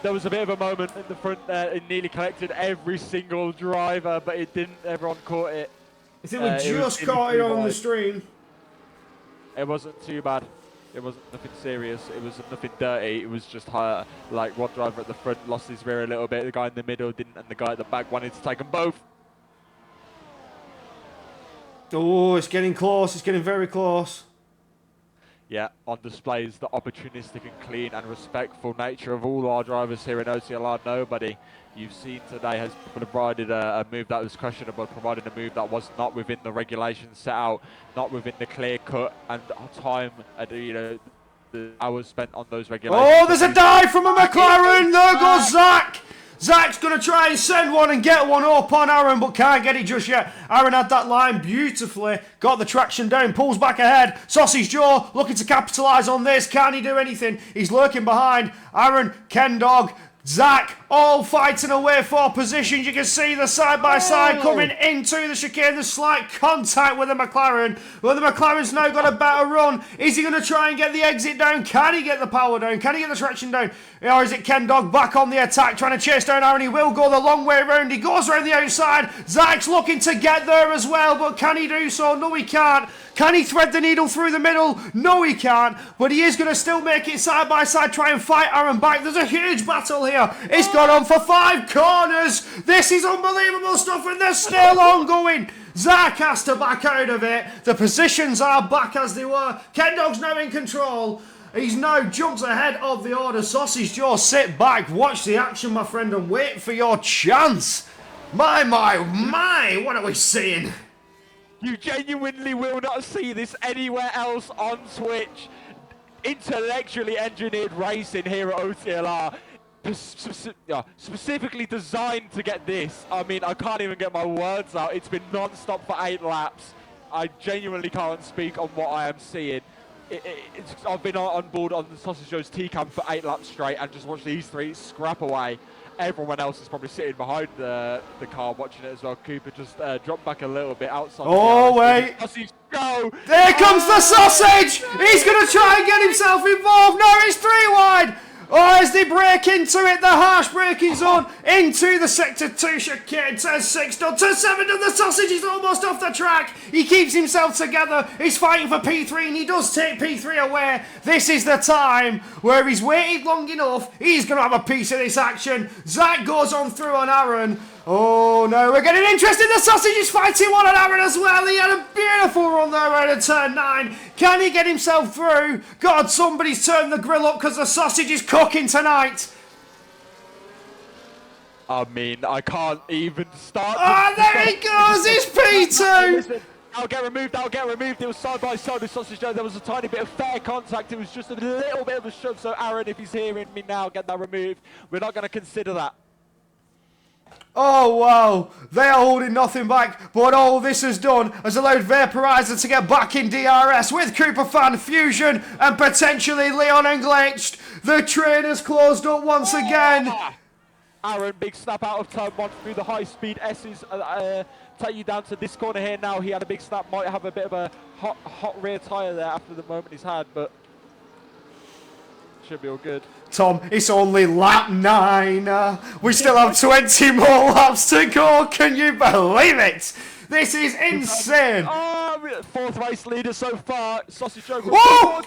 There was a bit of a moment at the front there. It nearly collected every single driver, but it didn't. Everyone caught it. I think we just caught it on the stream. It wasn't too bad. It wasn't nothing serious. It was nothing dirty. It was just like one driver at the front lost his rear a little bit. The guy in the middle didn't, and the guy at the back wanted to take them both. Oh, it's getting close. It's getting very close. Yeah, on display is the opportunistic and clean and respectful nature of all our drivers here in OTLR. Nobody you've seen today has provided a move that was questionable, provided a move that was not within the regulations set out, not within the clear cut and time, the hours spent on those regulations. Oh, there's a dive from a McLaren. There goes Zach. Zach's going to try and send one and get one up on Aaron, but can't get it just yet. Aaron had that line beautifully, got the traction down, pulls back ahead. Sausage Joe looking to capitalise on this. Can he do anything? He's lurking behind. Aaron, Ken Dog, Zach, all fighting away for positions. You can see the side-by-side coming into the chicane. The slight contact with the McLaren. Well, the McLaren's now got a better run. Is he going to try and get the exit down? Can he get the power down? Can he get the traction down? Or is it Ken Dog back on the attack, trying to chase down Aaron? He will go the long way around. He goes around the outside. Zach's looking to get there as well, but can he do so? No, he can't. Can he thread the needle through the middle? No, he can't. But he is going to still make it side by side, try and fight Aaron back. There's a huge battle here. It's gone on for 5 corners. This is unbelievable stuff, and they're still ongoing. Zach has to back out of it. The positions are back as they were. Ken Dog's now in control. He's now jumped ahead of the order. Sausage Joe, sit back, watch the action, my friend, and wait for your chance. My, what are we seeing? You genuinely will not see this anywhere else on Twitch. Intellectually engineered racing here at OTLR. Specifically designed to get this. I mean, I can't even get my words out. It's been non-stop for 8 laps. I genuinely can't speak on what I am seeing. I've been on board on the Sausage Joe's T-Cam for 8 laps straight and just watched these 3 scrap away. Everyone else is probably sitting behind the car watching it as well. Cooper just dropped back a little bit outside. Oh, wait. Sausage, go! There comes the sausage! He's going to try and get himself involved. No, it's 3 wide. Oh, as they break into it, the harsh braking zone, into the sector 2 chicane. Turn 6 done, turn 7 done. The sausage is almost off the track. He keeps himself together. He's fighting for P3 and he does take P3 away. This is the time where he's waited long enough. He's going to have a piece of this action. Zach goes on through on Aaron. Oh no, we're getting interested. The sausage is fighting one on Aaron as well. He had a beautiful run there out of turn 9. Can he get himself through? God, somebody's turned the grill up because the sausage is cooking tonight. I mean, I can't even start. Ah, there he goes. It's P2. I'll get removed. It was side by side with Sausage Joe. There was a tiny bit of fair contact. It was just a little bit of a shove. So Aaron, if he's hearing me now, get that removed. We're not going to consider that. Oh wow, they are holding nothing back, but all this has done has allowed Vaporizer to get back in DRS with Cooper Fan, Fusion and potentially Leon Englitched. The train has closed up once again. Aaron, big snap out of turn 1 through the high-speed S's. Take you down to this corner here now. He had a big snap, might have a bit of a hot rear tyre there after the moment he's had, but should be all good. Tom, it's only lap 9. We still have 20 more laps to go. Can you believe it? This is insane. Oh, fourth race leader so far. Sausage Joe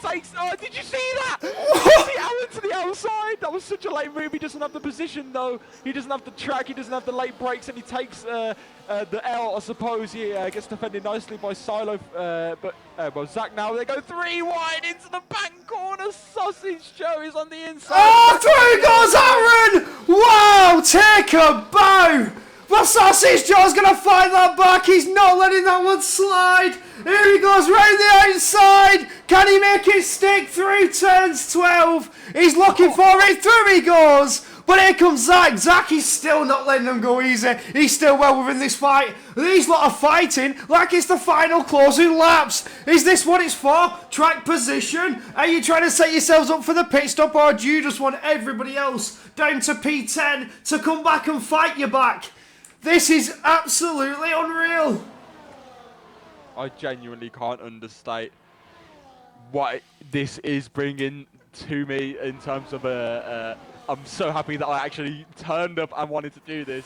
takes. Oh, did you see that? Did you see Alan to the outside? That was such a late move. He doesn't have the position though. He doesn't have the track. He doesn't have the late brakes, and he takes the L. I suppose he gets defended nicely by Silo, well, Zach now. They go 3 wide into the back corner. Sausage Joe is on the inside. Oh, through goes Aaron! Wow, take a bow! But Sausage Joe's going to fight that back. He's not letting that one slide. Here he goes round the outside. Can he make it stick through turns 12? He's looking for it. Through he goes. But here comes Zach. Zach is still not letting them go easy. He's still well within this fight. These lot are fighting like it's the final closing laps. Is this what it's for? Track position? Are you trying to set yourselves up for the pit stop, or do you just want everybody else down to P10 to come back and fight you back? This is absolutely unreal. I genuinely can't understate what this is bringing to me in terms of I'm so happy that I actually turned up and wanted to do this.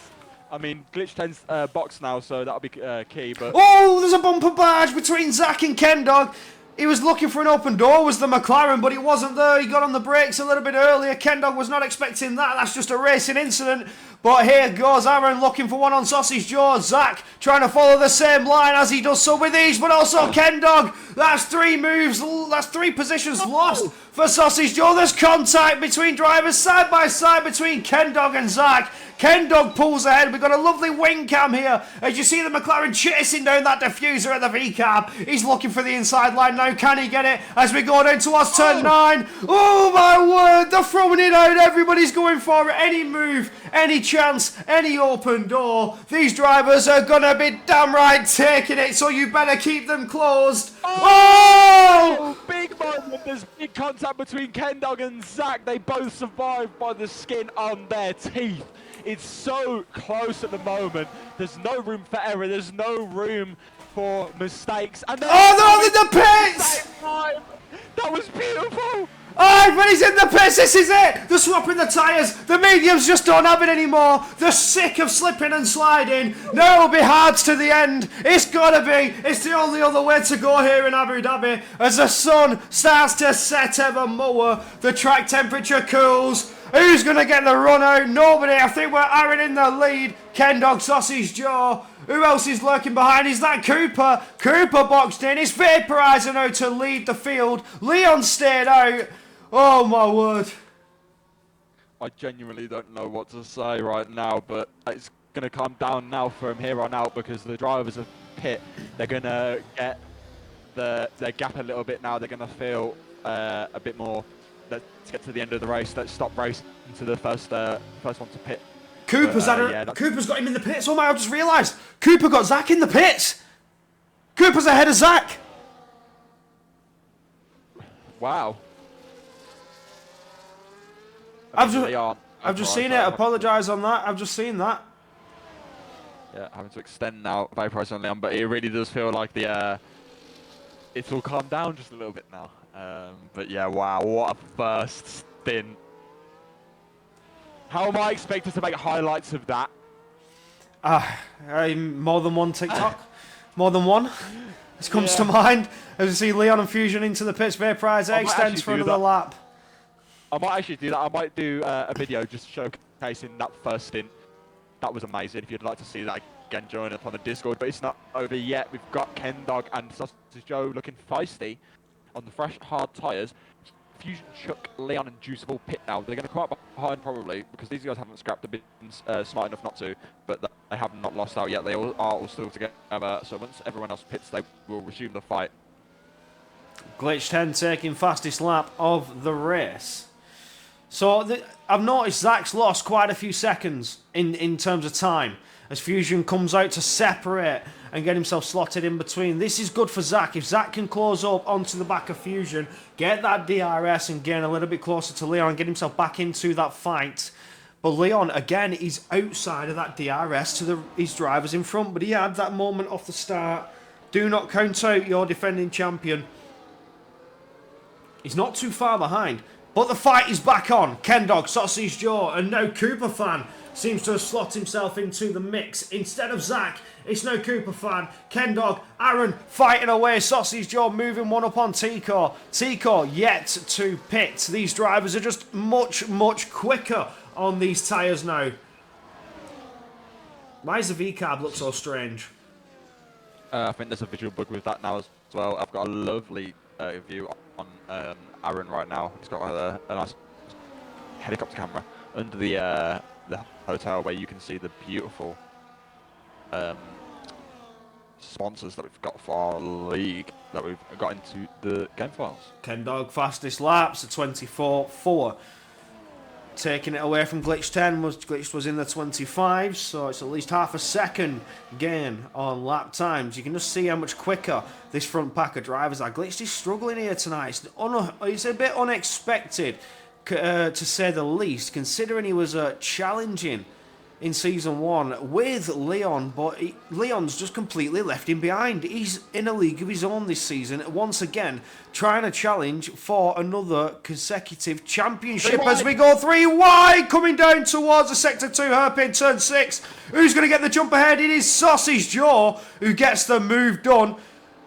I mean, Glitch 10's box now, so that'll be key. But oh, there's a bumper barge between Zach and Kendog. He was looking for an open door, was the McLaren, but it wasn't there. He got on the brakes a little bit earlier. Kendog was not expecting that. That's just a racing incident. But here goes Aaron looking for one on Sausage Joe. Zach trying to follow the same line as he does so with these, but also Kendog. That's 3 moves, that's 3 positions lost for Sausage Joe. There's contact between drivers side by side between Kendog and Zach. Kendog pulls ahead. We've got a lovely wing cam here. As you see the McLaren chasing down that diffuser at the V-cab. He's looking for the inside line now. Can he get it as we go down towards turn 9? Oh my word, they're throwing it out. Everybody's going for it. Any move, any chance, any open door. These drivers are going to be damn right taking it, so you better keep them closed. Oh! Big moment. There's big contact between Kendog and Zach. They both survived by the skin on their teeth. It's so close at the moment. There's no room for error. There's no room for mistakes. And they're all in the pits! That was beautiful. Oh, but he's in the pits. This is it. They're swapping the tyres. The mediums just don't have it anymore. They're sick of slipping and sliding. Now it'll be hards to the end. It's gotta be. It's the only other way to go here in Abu Dhabi. As the sun starts to set ever more, the track temperature cools. Who's going to get the run out? Nobody. I think we're Aaron in the lead. Kendog, Sausage Joe. Who else is lurking behind? Is that Cooper? Cooper boxed in. It's Vaporizer now to lead the field. Leon stayed out. Oh my word. I genuinely don't know what to say right now, but it's going to come down now from here on out because the drivers of pit, they're going to get their gap a little bit now. They're going to feel a bit more. Let's get to the end of the race. Let's stop racing to the first one to pit. Cooper's Cooper's got him in the pits. Oh my! I just realised Cooper got Zach in the pits. Cooper's ahead of Zach. Wow. I've just seen it. Apologise on that. I've just seen that. Yeah, having to extend now Vaporizer on Leon, but it really does feel like it's all calmed down just a little bit now. But yeah, wow, what a first stint. How am I expected to make highlights of that? More than one TikTok. More than one. This comes to mind. As you see Leon and Fusion into the pits, Vaporizer extends for another lap. I might actually do that. I might do a video just showcasing that first stint. That was amazing. If you'd like to see that again, join us on the Discord. But it's not over yet. We've got Kendog and Sausage Joe looking feisty on the fresh, hard tyres. Fusion, Chuck, Leon and Juice have all pit now. They're going to come up behind probably because these guys haven't scrapped the bins smart enough not to, but they have not lost out yet. They all are all still together. So once everyone else pits, they will resume the fight. Glitch 10 taking fastest lap of the race. So I've noticed Zach's lost quite a few seconds in terms of time as Fusion comes out to separate and get himself slotted in between. This is good for Zach. If Zach can close up onto the back of Fusion, get that DRS and gain a little bit closer to Leon, get himself back into that fight. But Leon, again, is outside of that DRS to his drivers in front, but he had that moment off the start. Do not count out your defending champion. He's not too far behind. But the fight is back on. Kendog, Sausage Jaw, and no Cooper fan seems to have slotted himself into the mix. Instead of Zach, it's no Cooper fan. Kendog, Aaron fighting away. Sausage Jaw moving one up on Tico. Tico yet to pit. These drivers are just much, much quicker on these tyres now. Why does the V-carb look so strange? I think there's a visual bug with that now as well. I've got a lovely view on Aaron right now. He's got a nice helicopter camera under the hotel where you can see the beautiful sponsors that we've got for our league that we've got into the game files. Kendog fastest laps at 24.4. Taking it away from Glitch 10 Glitch was in the 25s, so it's at least half a second gain on lap times. You can just see how much quicker this front pack of drivers are. Glitch is struggling here tonight. It's a bit unexpected, to say the least, considering he was challenging in Season 1 with Leon, but Leon's just completely left him behind. He's in a league of his own this season, once again trying to challenge for another consecutive championship as we go 3 wide, coming down towards the Sector 2 hairpin turn 6. Who's going to get the jump ahead? It is Sausage Jaw who gets the move done.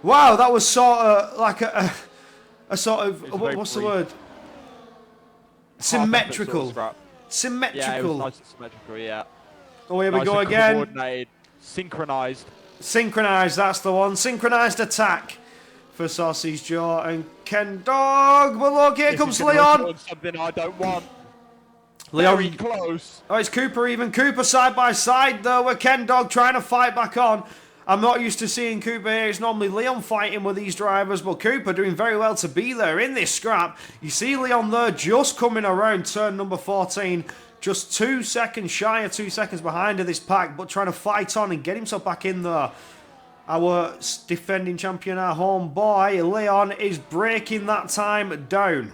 Wow, that was sort of like a sort of, what's the word? Symmetrical. Symmetrical. Yeah, it was nice and symmetrical, yeah. Oh, here we go again. Coordinated, synchronized. Synchronized, that's the one. Synchronized attack for Sausage Jaw and Kendog. But look, here comes Leon. Something I don't want. Leon. Very close. Oh, it's Cooper even. Cooper side by side though with Kendog trying to fight back on. I'm not used to seeing Cooper here. It's normally Leon fighting with these drivers, but Cooper doing very well to be there in this scrap. You see Leon there just coming around turn number 14. Just 2 seconds shy of 2 seconds behind of this pack, but trying to fight on and get himself back in there. Our defending champion, our home boy, Leon, is breaking that time down.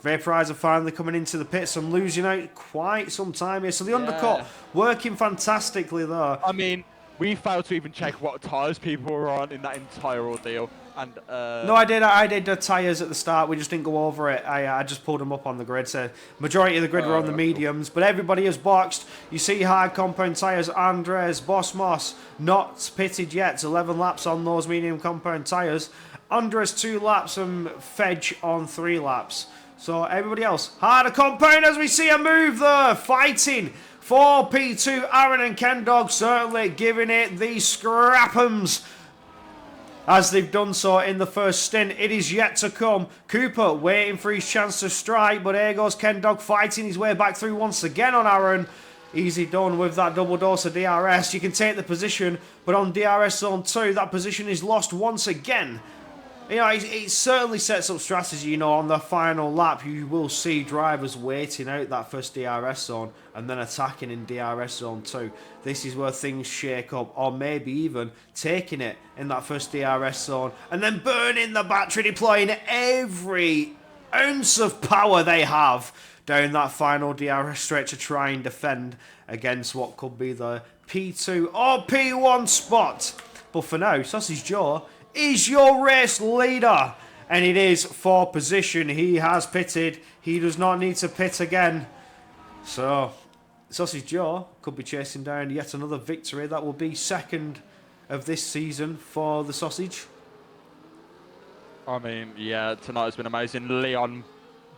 Vaporizer finally coming into the pits and losing out quite some time here. So the undercut working fantastically there. I mean, we failed to even check what tyres people were on in that entire ordeal. And no, I did the tyres at the start. We just didn't go over it. I just pulled them up on the grid. So majority of the grid were on the mediums, but everybody is boxed. You see hard compound tyres. Andres, Boss Moss, not pitted yet. 11 laps on those medium compound tyres. Andres 2 laps and Fedge on 3 laps. So everybody else harder compound as we see a move there. Fighting for P2. Aaron and Kendog certainly giving it the scrapums as they've done so in the first stint. It is yet to come. Cooper waiting for his chance to strike, but here goes Kendog fighting his way back through once again on Aaron. Easy done with that double dose of DRS. You can take the position, but on DRS zone 2, that position is lost once again. You know, it certainly sets up strategy. You know, on the final lap, you will see drivers waiting out that first DRS zone and then attacking in DRS zone 2. This is where things shake up, or maybe even taking it in that first DRS zone and then burning the battery, deploying every ounce of power they have down that final DRS stretch to try and defend against what could be the P2 or P1 spot. But for now, Sausage Jaw is your race leader, and it is for position. He has pitted. He does not need to pit again. So Sausage Jaw could be chasing down yet another victory. That will be second of this season for the Sausage. I mean, yeah, tonight has been amazing. Leon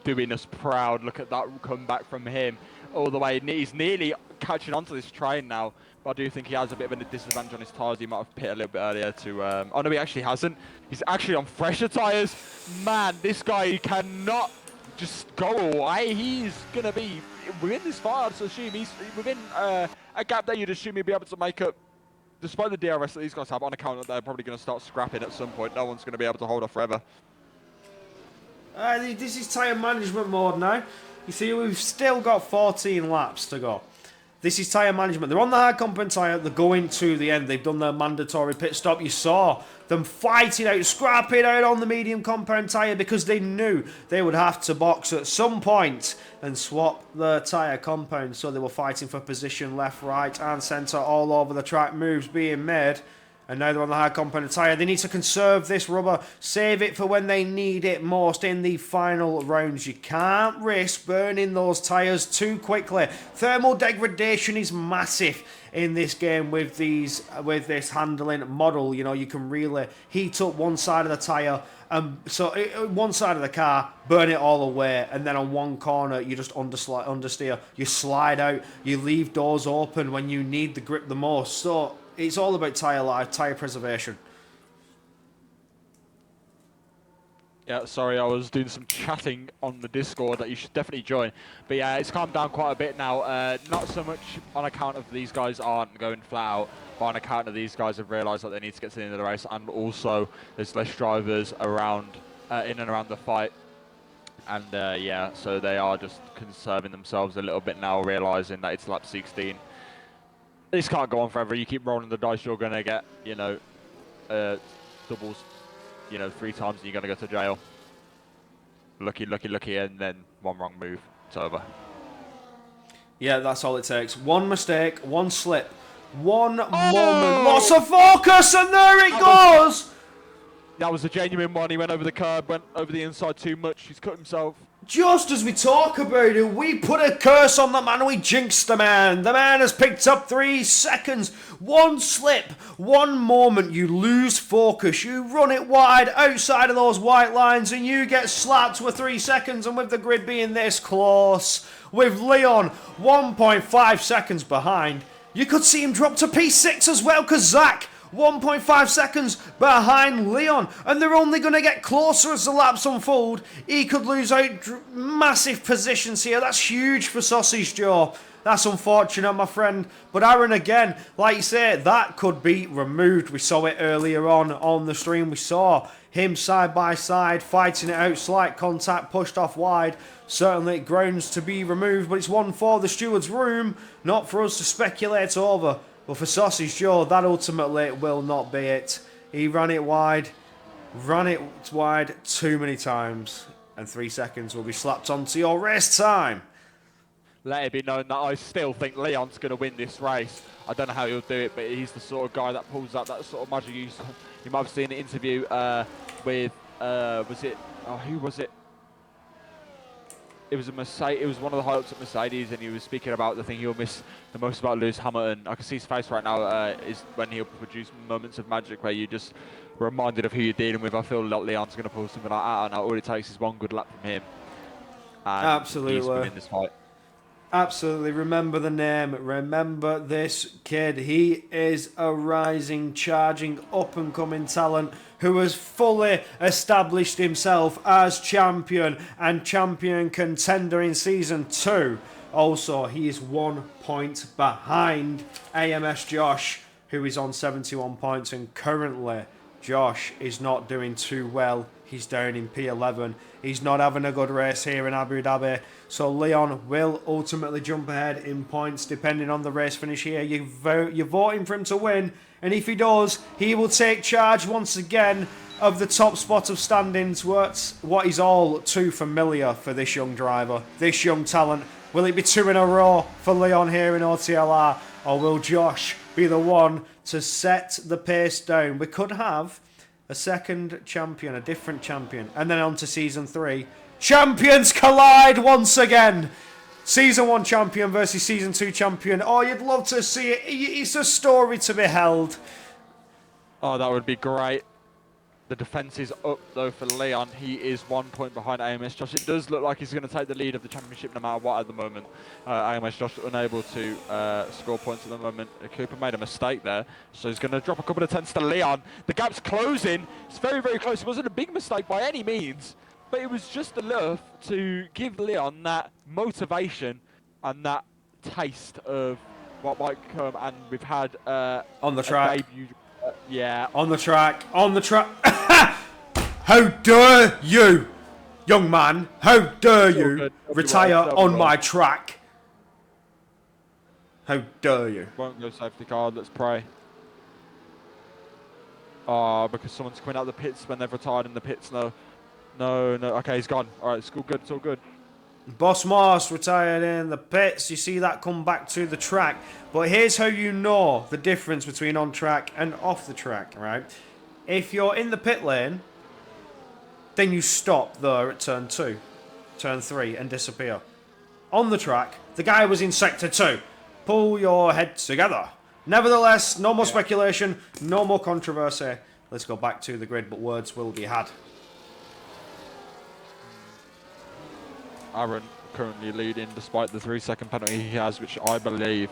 doing us proud. Look at that comeback from him all the way. He's nearly catching onto this train now. But I do think he has a bit of a disadvantage on his tyres. He might have pitted a little bit earlier to... oh, no, he actually hasn't. He's actually on fresher tyres. Man, this guy cannot just go away. He's going to be within this fire, to assume. He's within a gap that you'd assume he'd be able to make up, despite the DRS that these guys have, on account that they're probably going to start scrapping at some point. No one's going to be able to hold off forever. This is tyre management mode now. You see, we've still got 14 laps to go. This is tyre management. They're on the hard compound tyre. They're going to the end. They've done their mandatory pit stop. You saw them fighting out, scrapping out on the medium compound tyre because they knew they would have to box at some point and swap the tyre compound. So they were fighting for position left, right and centre all over the track. Moves being made. And now they're on the high compound tyre. They need to conserve this rubber. Save it for when they need it most in the final rounds. You can't risk burning those tyres too quickly. Thermal degradation is massive in this game with this handling model. You know, you can really heat up one side of the tyre, one side of the car, burn it all away, and then on one corner you just understeer, you slide out, you leave doors open when you need the grip the most. So it's all about tyre life, tyre preservation. Yeah, sorry, I was doing some chatting on the Discord that you should definitely join. But yeah, it's calmed down quite a bit now. Not so much on account of these guys aren't going flat out, but on account of these guys have realised that they need to get to the end of the race, and also there's less drivers around, in and around the fight. And yeah, so they are just conserving themselves a little bit now, realising that it's lap 16. This can't go on forever. You keep rolling the dice, you're going to get, you know, doubles, you know, 3 times and you're going to go to jail. Lucky, lucky, lucky, and then one wrong move. It's over. Yeah, that's all it takes. One mistake, one slip, one moment. Lots of focus, and there it goes! That was a genuine one. He went over the curb, went over the inside too much. He's cut himself. Just as we talk about it, we put a curse on the man, we jinxed the man. The man has picked up 3 seconds. One slip, one moment, you lose focus. You run it wide outside of those white lines and you get slapped with 3 seconds. And with the grid being this close, with Leon 1.5 seconds behind, you could see him drop to P6 as well, because Zach 1.5 seconds behind Leon, and they're only going to get closer as the laps unfold. He could lose out massive positions here. That's huge for Sausage Joe. That's unfortunate, my friend. But Aaron, again, like you say, that could be removed. We saw it earlier on the stream. We saw him side by side, fighting it out, slight contact, pushed off wide. Certainly grounds to be removed, but it's one for the steward's room, not for us to speculate over. But for Sausage Joe, that ultimately will not be it. He ran it wide too many times, and 3 seconds will be slapped onto your race time. Let it be known that I still think Leon's going to win this race. I don't know how he'll do it, but he's the sort of guy that pulls out that sort of magic. You might have seen an interview with, who was it? It was a Mercedes. It was one of the high-ups at Mercedes, and he was speaking about the thing he'll miss the most about Lewis Hamilton. I can see his face right now. Is when he'll produce moments of magic where you just reminded of who you're dealing with. I feel like Leon's going to pull something like that, and all it takes is one good lap from him. And absolutely, he's going to win this fight. Absolutely. Remember the name. Remember this kid. He is a rising, charging, up-and-coming talent who has fully established himself as champion and champion contender in Season 2. Also, he is 1 point behind AMS Josh, who is on 71 points, and currently Josh is not doing too well. He's down in P11. He's not having a good race here in Abu Dhabi. So Leon will ultimately jump ahead in points depending on the race finish here. You're voting for him to win. And if he does, he will take charge once again of the top spot of standings. What is all too familiar for this young driver, this young talent. Will it be 2 in a row for Leon here in OTLR? Or will Josh be the one to set the pace down? We could have a second champion, a different champion. And then on to Season 3. Champions collide once again. Season 1 champion versus Season 2 champion. Oh, you'd love to see it. It's a story to be held. Oh, that would be great. The defence is up, though, for Leon. He is 1 point behind AMS Josh. It does look like he's going to take the lead of the championship no matter what at the moment. AMS Josh unable to score points at the moment. Cooper made a mistake there, so he's going to drop a couple of tenths to Leon. The gap's closing. It's very, very close. It wasn't a big mistake by any means, but it was just enough to give Leon that motivation and that taste of what might come. And we've had on the track. Yeah. On the track. On the track. How dare you, young man? How dare you retire on my track? How dare you? Won't go safety car. Let's pray. Oh, because someone's coming out the pits when they've retired in the pits. No. Okay, he's gone. All right, it's all good. It's all good. Boss Moss retired in the pits. You see that come back to the track. But here's how you know the difference between on track and off the track, right? If you're in the pit lane, then you stop there at turn 2, turn 3 and disappear. On the track, the guy was in sector 2. Pull your head together. Nevertheless, no more speculation, no more controversy. Let's go back to the grid, but words will be had. Aaron currently leading despite the 3-second penalty he has, which I believe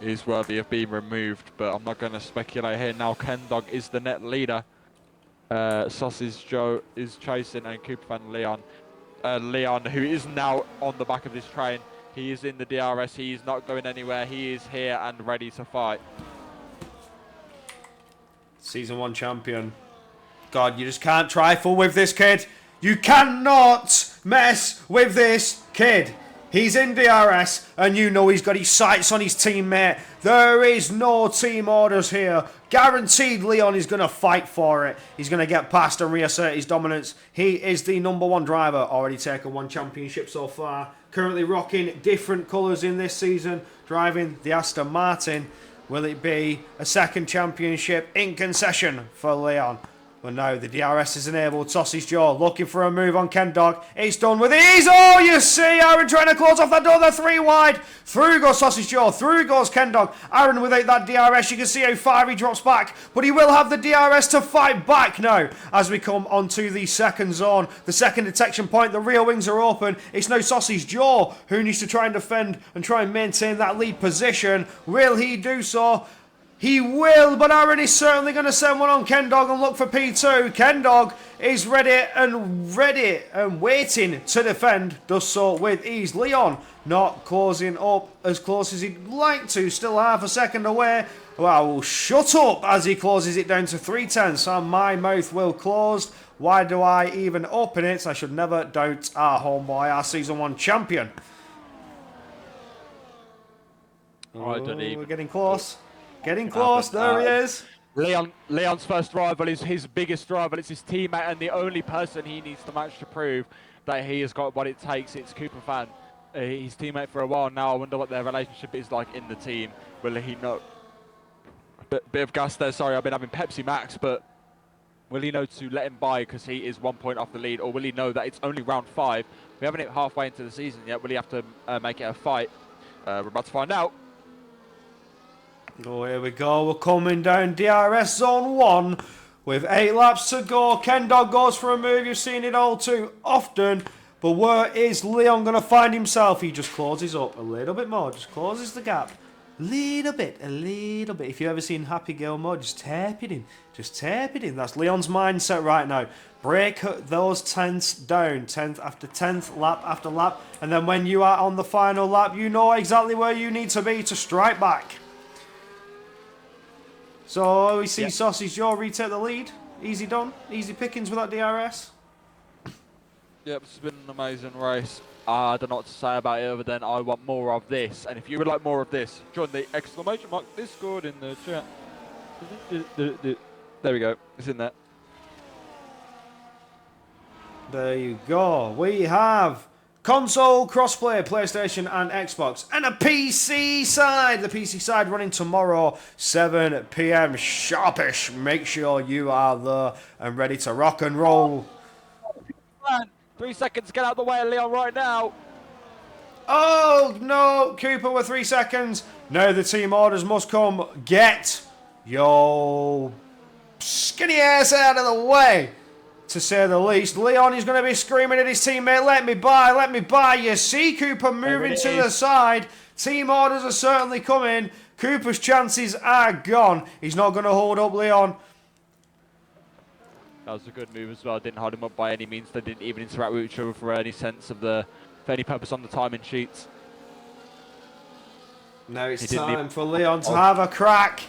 is worthy of being removed, but I'm not going to speculate here. Now Ken Dog is the net leader. Sausage Joe is chasing, and Cooper Fan Leon, who is now on the back of this train. He is in the DRS. He is not going anywhere. He is here and ready to fight. Season 1 champion. God, you just can't trifle with this kid. You cannot mess with this kid. He's in DRS, and you know he's got his sights on his teammate. There is no team orders here. Guaranteed Leon is going to fight for it. He's going to get past and reassert his dominance. He is the #1 driver. Already taken 1 championship so far. Currently rocking different colours in this season. Driving the Aston Martin. Will it be a 2nd championship in concession for Leon? But now the DRS is enabled. Sausage Joe looking for a move on Ken Dog. It's done with ease. Oh, you see Aaron trying to close off that door. They're 3 wide. Through goes Sausage Joe. Through goes Ken Dog. Aaron without that DRS. You can see how far he drops back. But he will have the DRS to fight back now as we come onto the 2nd zone. The 2nd detection point. The rear wings are open. It's now Sausage Joe who needs to try and defend and try and maintain that lead position. Will he do so? He will, but Aaron is certainly going to send one on Ken Dog and look for P2. Ken Dog is ready and waiting to defend. Does so with ease. Leon not closing up as close as he'd like to. Still half a second away. Well, shut up as he closes it down to 3/10. And my mouth will close. Why do I even open it? I should never doubt our homeboy, our Season 1 champion. I don't even. We're getting close. Getting close, there he is. Leon's first rival is his biggest rival. It's his teammate, and the only person he needs to match to prove that he has got what it takes. It's Cooper Fan, his teammate for a while now. I wonder what their relationship is like in the team. Will he know? Bit of gas there. Sorry, I've been having Pepsi Max, but will he know to let him by because he is 1 point off the lead, or will he know that it's only round 5? We haven't hit halfway into the season yet. Will he have to make it a fight? We're about to find out. Oh, here we go. We're coming down DRS Zone 1 with 8 laps to go. Ken Dog goes for a move. You've seen it all too often. But where is Leon going to find himself? He just closes up a little bit more. Just closes the gap. A little bit. If you've ever seen Happy Gilmore, just tap it in. Just tap it in. That's Leon's mindset right now. Break those tenths down. 10th after 10th, lap after lap. And then when you are on the final lap, you know exactly where you need to be to strike back. So we see Sausage Joe retake the lead. Easy done. Easy pickings with that DRS. Yep, it's been an amazing race. I don't know what to say about it other than I want more of this. And if you would like more of this, join the exclamation mark Discord in the chat. There we go. It's in there. There you go. We have console, crossplay, PlayStation and Xbox. And a PC side. The PC side running tomorrow, 7 PM sharpish. Make sure you are there and ready to rock and roll. 3 seconds, get out of the way of Leon right now. Oh, no. Cooper with 3 seconds. Now the team orders must come. Get your skinny ass out of the way, to say the least. Leon is going to be screaming at his teammate, let me by, let me by. You see Cooper moving to the side. Team orders are certainly coming. Cooper's chances are gone. He's not going to hold up Leon. That was a good move as well. Didn't hold him up by any means. They didn't even interact with each other for any sense of for any purpose on the timing sheets. Now it's time for Leon to have a crack.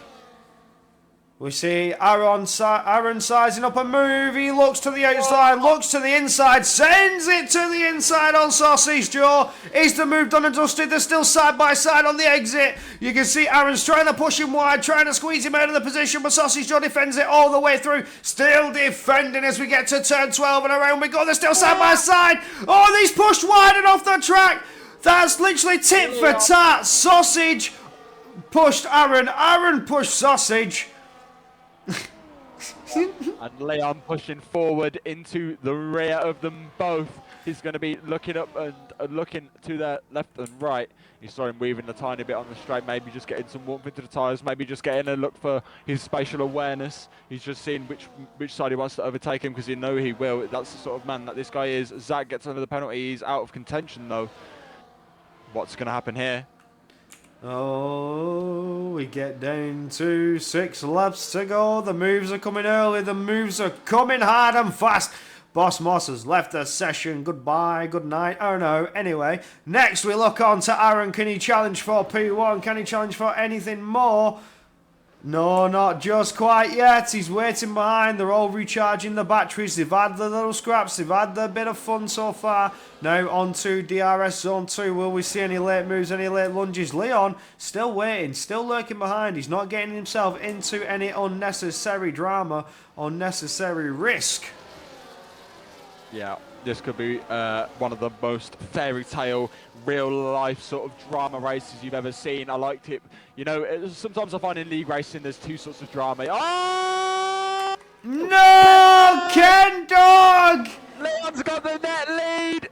We see Aaron sizing up a move. He looks to the outside, looks to the inside, sends it to the inside on Sausage Jaw. Is the move done and dusted? They're still side by side on the exit. You can see Aaron's trying to push him wide, trying to squeeze him out of the position, but Sausage Jaw defends it all the way through. Still defending as we get to turn 12 and around we go. They're still side by side. Oh, he's pushed wide and off the track. That's literally tit for tat. Sausage pushed Aaron. Aaron pushed Sausage. And Leon pushing forward into the rear of them both. He's going to be looking up and looking to the left and right. You saw him weaving a tiny bit on the straight, maybe just getting some warmth into the tyres, maybe just getting a look for his spatial awareness. He's just seeing which side he wants to overtake him, because you know he will. That's the sort of man that this guy is. Zach gets another penalty. He's out of contention though. What's going to happen here? Oh, we get down to 6 laps to go. The moves are coming early. The moves are coming hard and fast. Boss Moss has left the session. Goodbye, good night. Oh no. Anyway, next we look on to Aaron. Can he challenge for P1? Can he challenge for anything more? No, not just quite yet. He's waiting behind. They're all recharging the batteries. They've had the little scraps. They've had their bit of fun so far. Now on to DRS Zone 2. Will we see any late moves, any late lunges? Leon still waiting, still lurking behind. He's not getting himself into any unnecessary drama, unnecessary risk. Yeah, this could be one of the most fairy tale, real life sort of drama races you've ever seen. I liked it. You know, sometimes I find in league racing there's two sorts of drama. Oh! No! Ken Dog! Leon's got the net lead!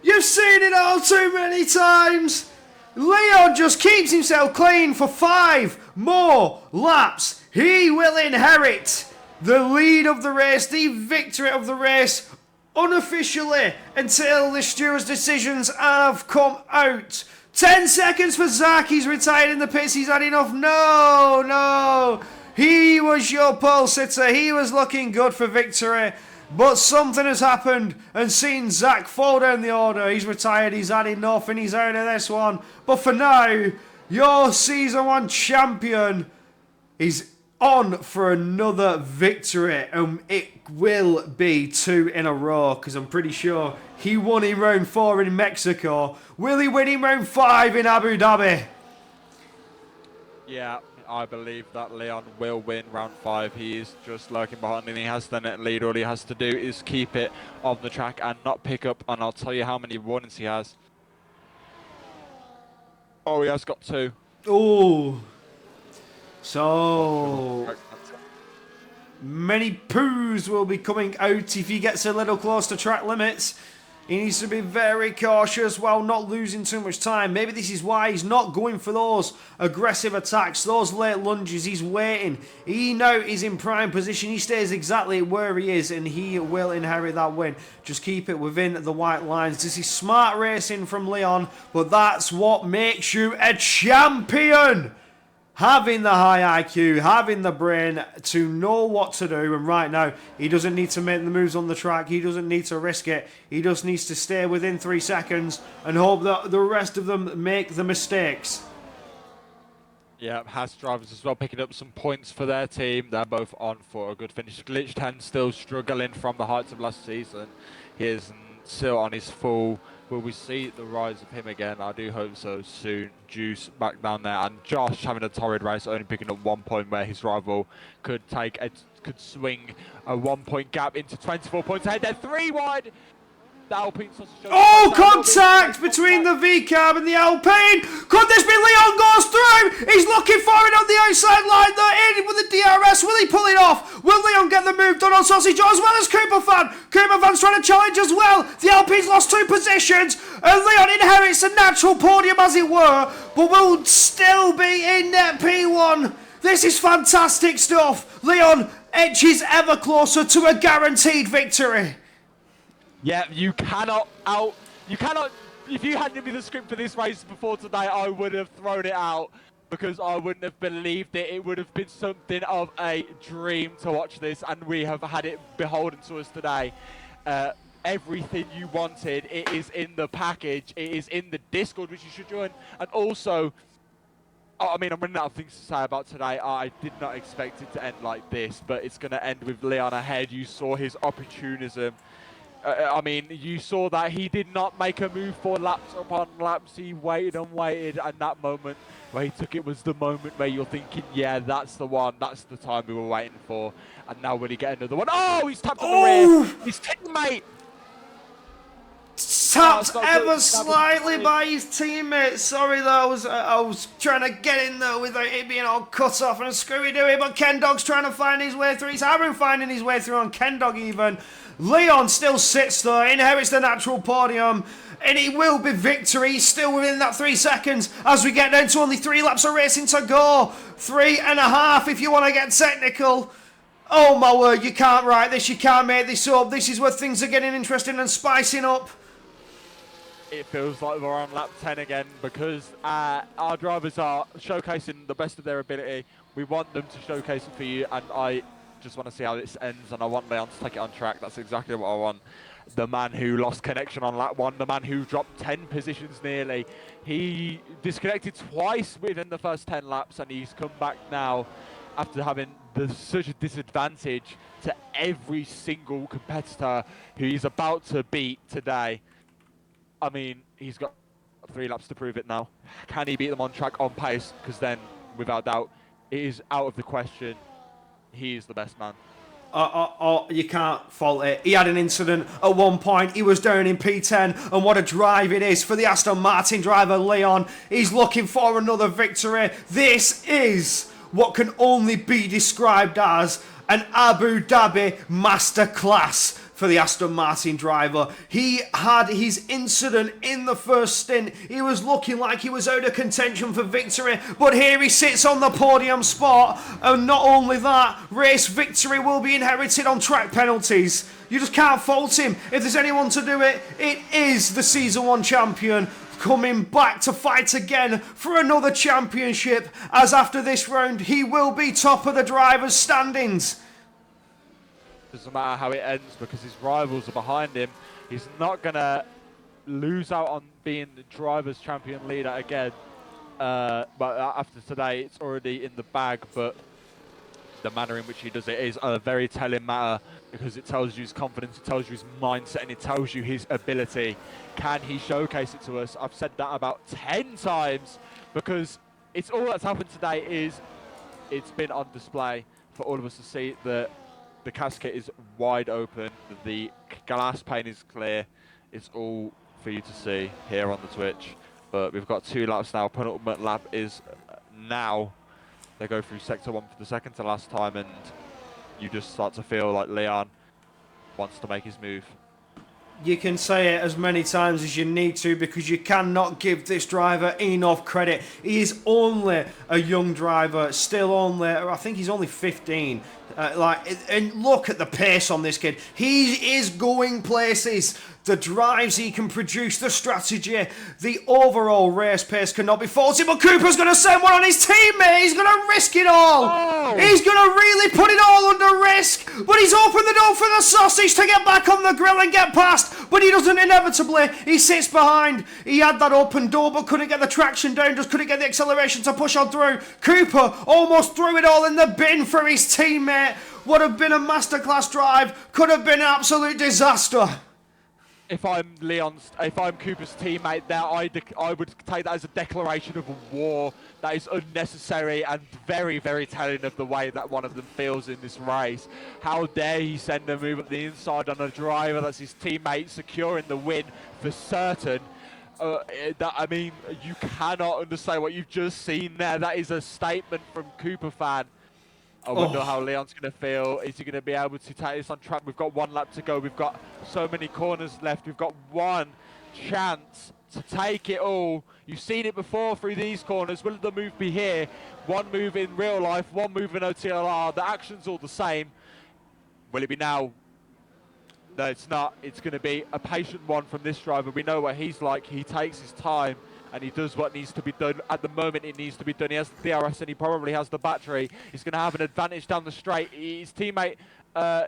You've seen it all too many times! Leon just keeps himself clean for 5 more laps. He will inherit the lead of the race, the victory of the race, unofficially, until the stewards' decisions have come out. 10 seconds for Zach. He's retired in the pits. He's had enough. No. He was your pole sitter. He was looking good for victory. But something has happened and seen Zach fall down the order. He's retired. He's had enough and he's out of this one. But for now, your Season 1 champion is on for another victory, and it will be 2 in a row, because I'm pretty sure he won in round 4 in Mexico. Will he win in round 5 in Abu Dhabi? Yeah, I believe that Leon will win round 5. He is just lurking behind and he has the net lead. All he has to do is keep it on the track and not pick up, and I'll tell you how many warnings he has. Oh, he has got 2. Oh. So many poos will be coming out if he gets a little close to track limits. He needs to be very cautious while not losing too much time. Maybe this is why he's not going for those aggressive attacks, those late lunges. He's waiting. He now is in prime position. He stays exactly where he is and he will inherit that win. Just keep it within the white lines. This is smart racing from Leon, but that's what makes you a champion. Having the high IQ, having the brain to know what to do, and right now he doesn't need to make the moves on the track, he doesn't need to risk it, he just needs to stay within 3 seconds and hope that the rest of them make the mistakes. Yeah, Haas drivers as well picking up some points for their team. They're both on for a good finish. Glitch 10 still struggling from the heights of last season. He is still on his full. Will we see the rise of him again? I do hope so soon. Juice back down there, and Josh having a torrid race, only picking up 1 point where his rival could swing a 1 point gap into 24 points ahead. They're 3 wide. The Alpine sausage. Oh, contact between the V-cab and the Alpine. Could this be Leon goes through? He's looking for it on the outside line. They're in with the DRS. Will he pull it off? Will Leon get the move done on Sausage Jaw as well as Cooper Fan? Cooper Fan's trying to challenge as well. The Alpine's lost 2 positions. And Leon inherits a natural podium as it were, but will still be in net P1. This is fantastic stuff. Leon edges ever closer to a guaranteed victory. Yeah, you cannot, if you handed me the script for this race before today, I would have thrown it out because I wouldn't have believed it. It would have been something of a dream to watch this, and we have had it beholden to us today. Everything you wanted, it is in the package, it is in the Discord, which you should join, and also I mean, I'm running out of things to say about today. I did not expect it to end like this, but it's going to end with Leon ahead. You saw his opportunism. I mean, you saw that he did not make a move for laps upon laps. He waited and waited, and that moment where he took it was the moment where you're thinking, yeah, that's the one. That's the time we were waiting for. And now will he get another one? Oh, he's tapped on the rear. His teammate. Tapped ever slightly by his teammate. Sorry, though, I was trying to get in there without it being all cut off and screwy-dooey, but Ken Dog's trying to find his way through. He's Aaron finding his way through on Ken Dog even. Leon still sits there, inherits the natural podium, and it will be victory. He's still within that 3 seconds as we get down to only 3 laps of racing to go. 3.5 if you want to get technical. Oh my word, you can't write this, you can't make this up. This is where things are getting interesting and spicing up. It feels like we're on lap 10 again because our drivers are showcasing the best of their ability. We want them to showcase it for you, and I just want to see how this ends, and I want Leon to take it on track. That's exactly what I want. The man who lost connection on lap 1, the man who dropped 10 positions nearly. He disconnected twice within the first 10 laps, and he's come back now after having such a disadvantage to every single competitor who he's about to beat today. I mean, he's got 3 laps to prove it now. Can he beat them on track, on pace? Because then, without doubt, it is out of the question. He is the best man. You can't fault it. He had an incident at one point. He was down in P10, and what a drive it is for the Aston Martin driver, Leon. He's looking for another victory. This is what can only be described as an Abu Dhabi masterclass for the Aston Martin driver. He had his incident in the first stint. He was looking like he was out of contention for victory, but here he sits on the podium spot, and not only that, race victory will be inherited on track penalties. You just can't fault him. If there's anyone to do it, it is the Season 1 champion, coming back to fight again for another championship, as after this round he will be top of the drivers' standings. Doesn't matter how it ends because his rivals are behind him. He's not going to lose out on being the drivers' champion leader again. But after today, it's already in the bag. But the manner in which he does it is a very telling matter because it tells you his confidence, it tells you his mindset, and it tells you his ability. Can he showcase it to us? I've said that about 10 times because it's all that's happened today is it's been on display for all of us to see that the casket is wide open, the glass pane is clear. It's all for you to see here on the Twitch. But we've got 2 laps now. Penultimate lap is now. They go through sector 1 for the second to last time, and you just start to feel like Leon wants to make his move. You can say it as many times as you need to because you cannot give this driver enough credit. He is only a young driver, still only, I think he's only 15. And look at the pace on this kid. He is going places. The drives he can produce, the strategy, the overall race pace cannot be faulted. But Cooper's going to send one on his teammate. He's going to risk it all. Oh. He's going to really put it all under risk. But he's opened the door for the sausage to get back on the grill and get past. But he doesn't inevitably. He sits behind. He had that open door but couldn't get the traction down. Just couldn't get the acceleration to push on through. Cooper almost threw it all in the bin for his teammate. Would have been a masterclass drive. Could have been an absolute disaster. If I'm Cooper's teammate there, I would take that as a declaration of war. That is unnecessary and very, very telling of the way that one of them feels in this race. How dare he send a move at the inside on a driver that's his teammate securing the win for certain. I mean, you cannot understand what you've just seen there. That is a statement from Cooper fan. I wonder how Leon's going to feel. Is he going to be able to take this on track? We've got 1 lap to go. We've got so many corners left. We've got 1 chance to take it all. You've seen it before through these corners. Will the move be here? 1 move in real life, 1 move in OTLR. The action's all the same. Will it be now? No, it's not. It's going to be a patient one from this driver. We know what he's like. He takes his time and he does what needs to be done. At the moment, it needs to be done. He has the DRS and he probably has the battery. He's going to have an advantage down the straight. His teammate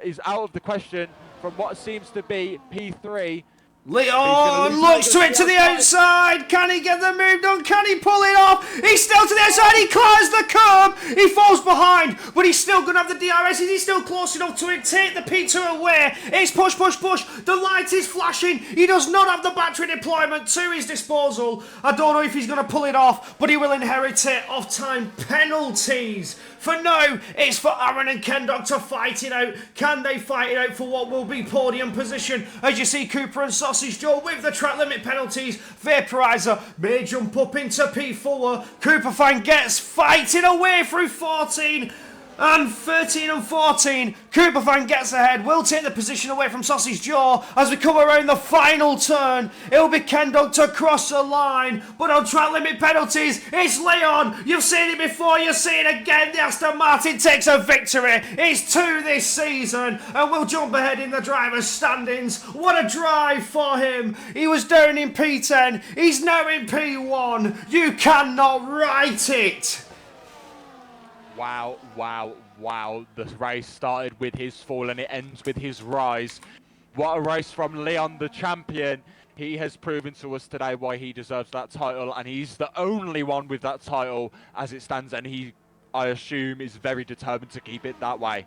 is out of the question from what seems to be P3. Leon looks to it to the outside. Can he get the move done? Can he pull it off? He's still to the outside. He climbs the curb. He falls behind, but he's still going to have the DRS. Is he still close enough to it? Take the P2 away. It's push, push, push. The light is flashing. He does not have the battery deployment to his disposal. I don't know if he's going to pull it off, but he will inherit it off time penalties. For now, it's for Aaron and Kendog to fight it out. Can they fight it out for what will be podium position? As you see Cooper and Sausage Joe with the track limit penalties. Vaporizer may jump up into P4. Cooper Fan gets fighting away through 14. And 13 and 14, Cooper Fan gets ahead, will take the position away from Sausage Joe as we come around the final turn. It'll be Kendog to cross the line, but on track limit penalties, it's Leon. You've seen it before, you'll see it again. The Aston Martin takes a victory. It's 2 this season, and we'll jump ahead in the driver's standings. What a drive for him. He was down in P10, he's now in P1. You cannot write it. Wow, wow, wow. The race started with his fall and it ends with his rise. What a race from Leon, the champion. He has proven to us today why he deserves that title, and he's the only one with that title as it stands, and he, I assume, is very determined to keep it that way.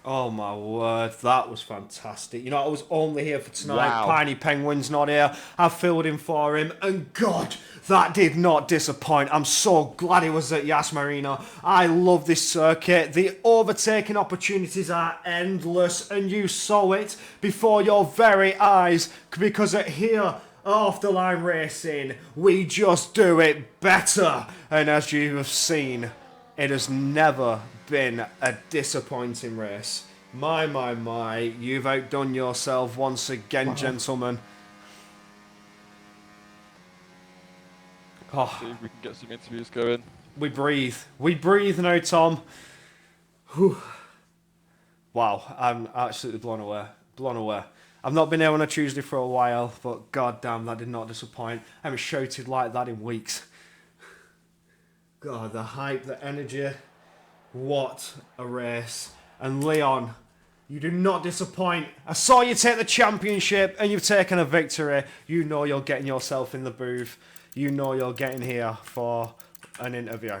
Oh my word, that was fantastic. You know, I was only here for tonight. Wow. Piney Penguin's not here. I filled in for him, and God, that did not disappoint. I'm so glad he was at Yas Marina. I love this circuit. The overtaking opportunities are endless, and you saw it before your very eyes, because at here, off the line racing, we just do it better. And as you have seen, it has never been a disappointing race. My, you've outdone yourself once again, gentlemen. See if we can get some interviews going. We breathe now, Tom. Whew. Wow, I'm absolutely blown away. I've not been here on a Tuesday for a while, but goddamn, that did not disappoint. I haven't shouted like that in weeks. God, the hype, the energy. What a race. And Leon, you do not disappoint. I saw you take the championship and you've taken a victory. You know you're getting yourself in the booth. You know you're getting here for an interview.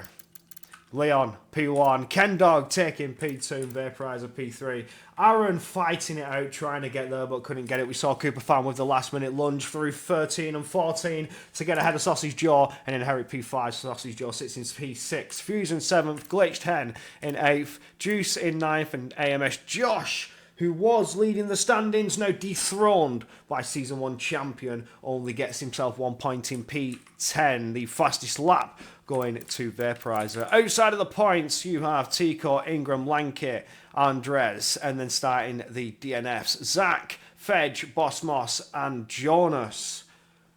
Leon, P1. Kendog taking P2 and Vaporizer P3. Aaron fighting it out, trying to get there, but couldn't get it. We saw Cooper Fan with the last-minute lunge through 13 and 14 to get ahead of Sausage Jaw and inherit P5. Sausage Jaw sits in P6. Fusion 7th, Glitch 10 in 8th, Juice in 9th, and AMS Josh, who was leading the standings, now dethroned by Season 1 champion, only gets himself 1 point in P10, the fastest lap going to Vaporizer. Outside of the points, you have Tico, Ingram, Lankit, Andres, and then starting the DNFs, Zach, Fedge, Boss Moss, and Jonas.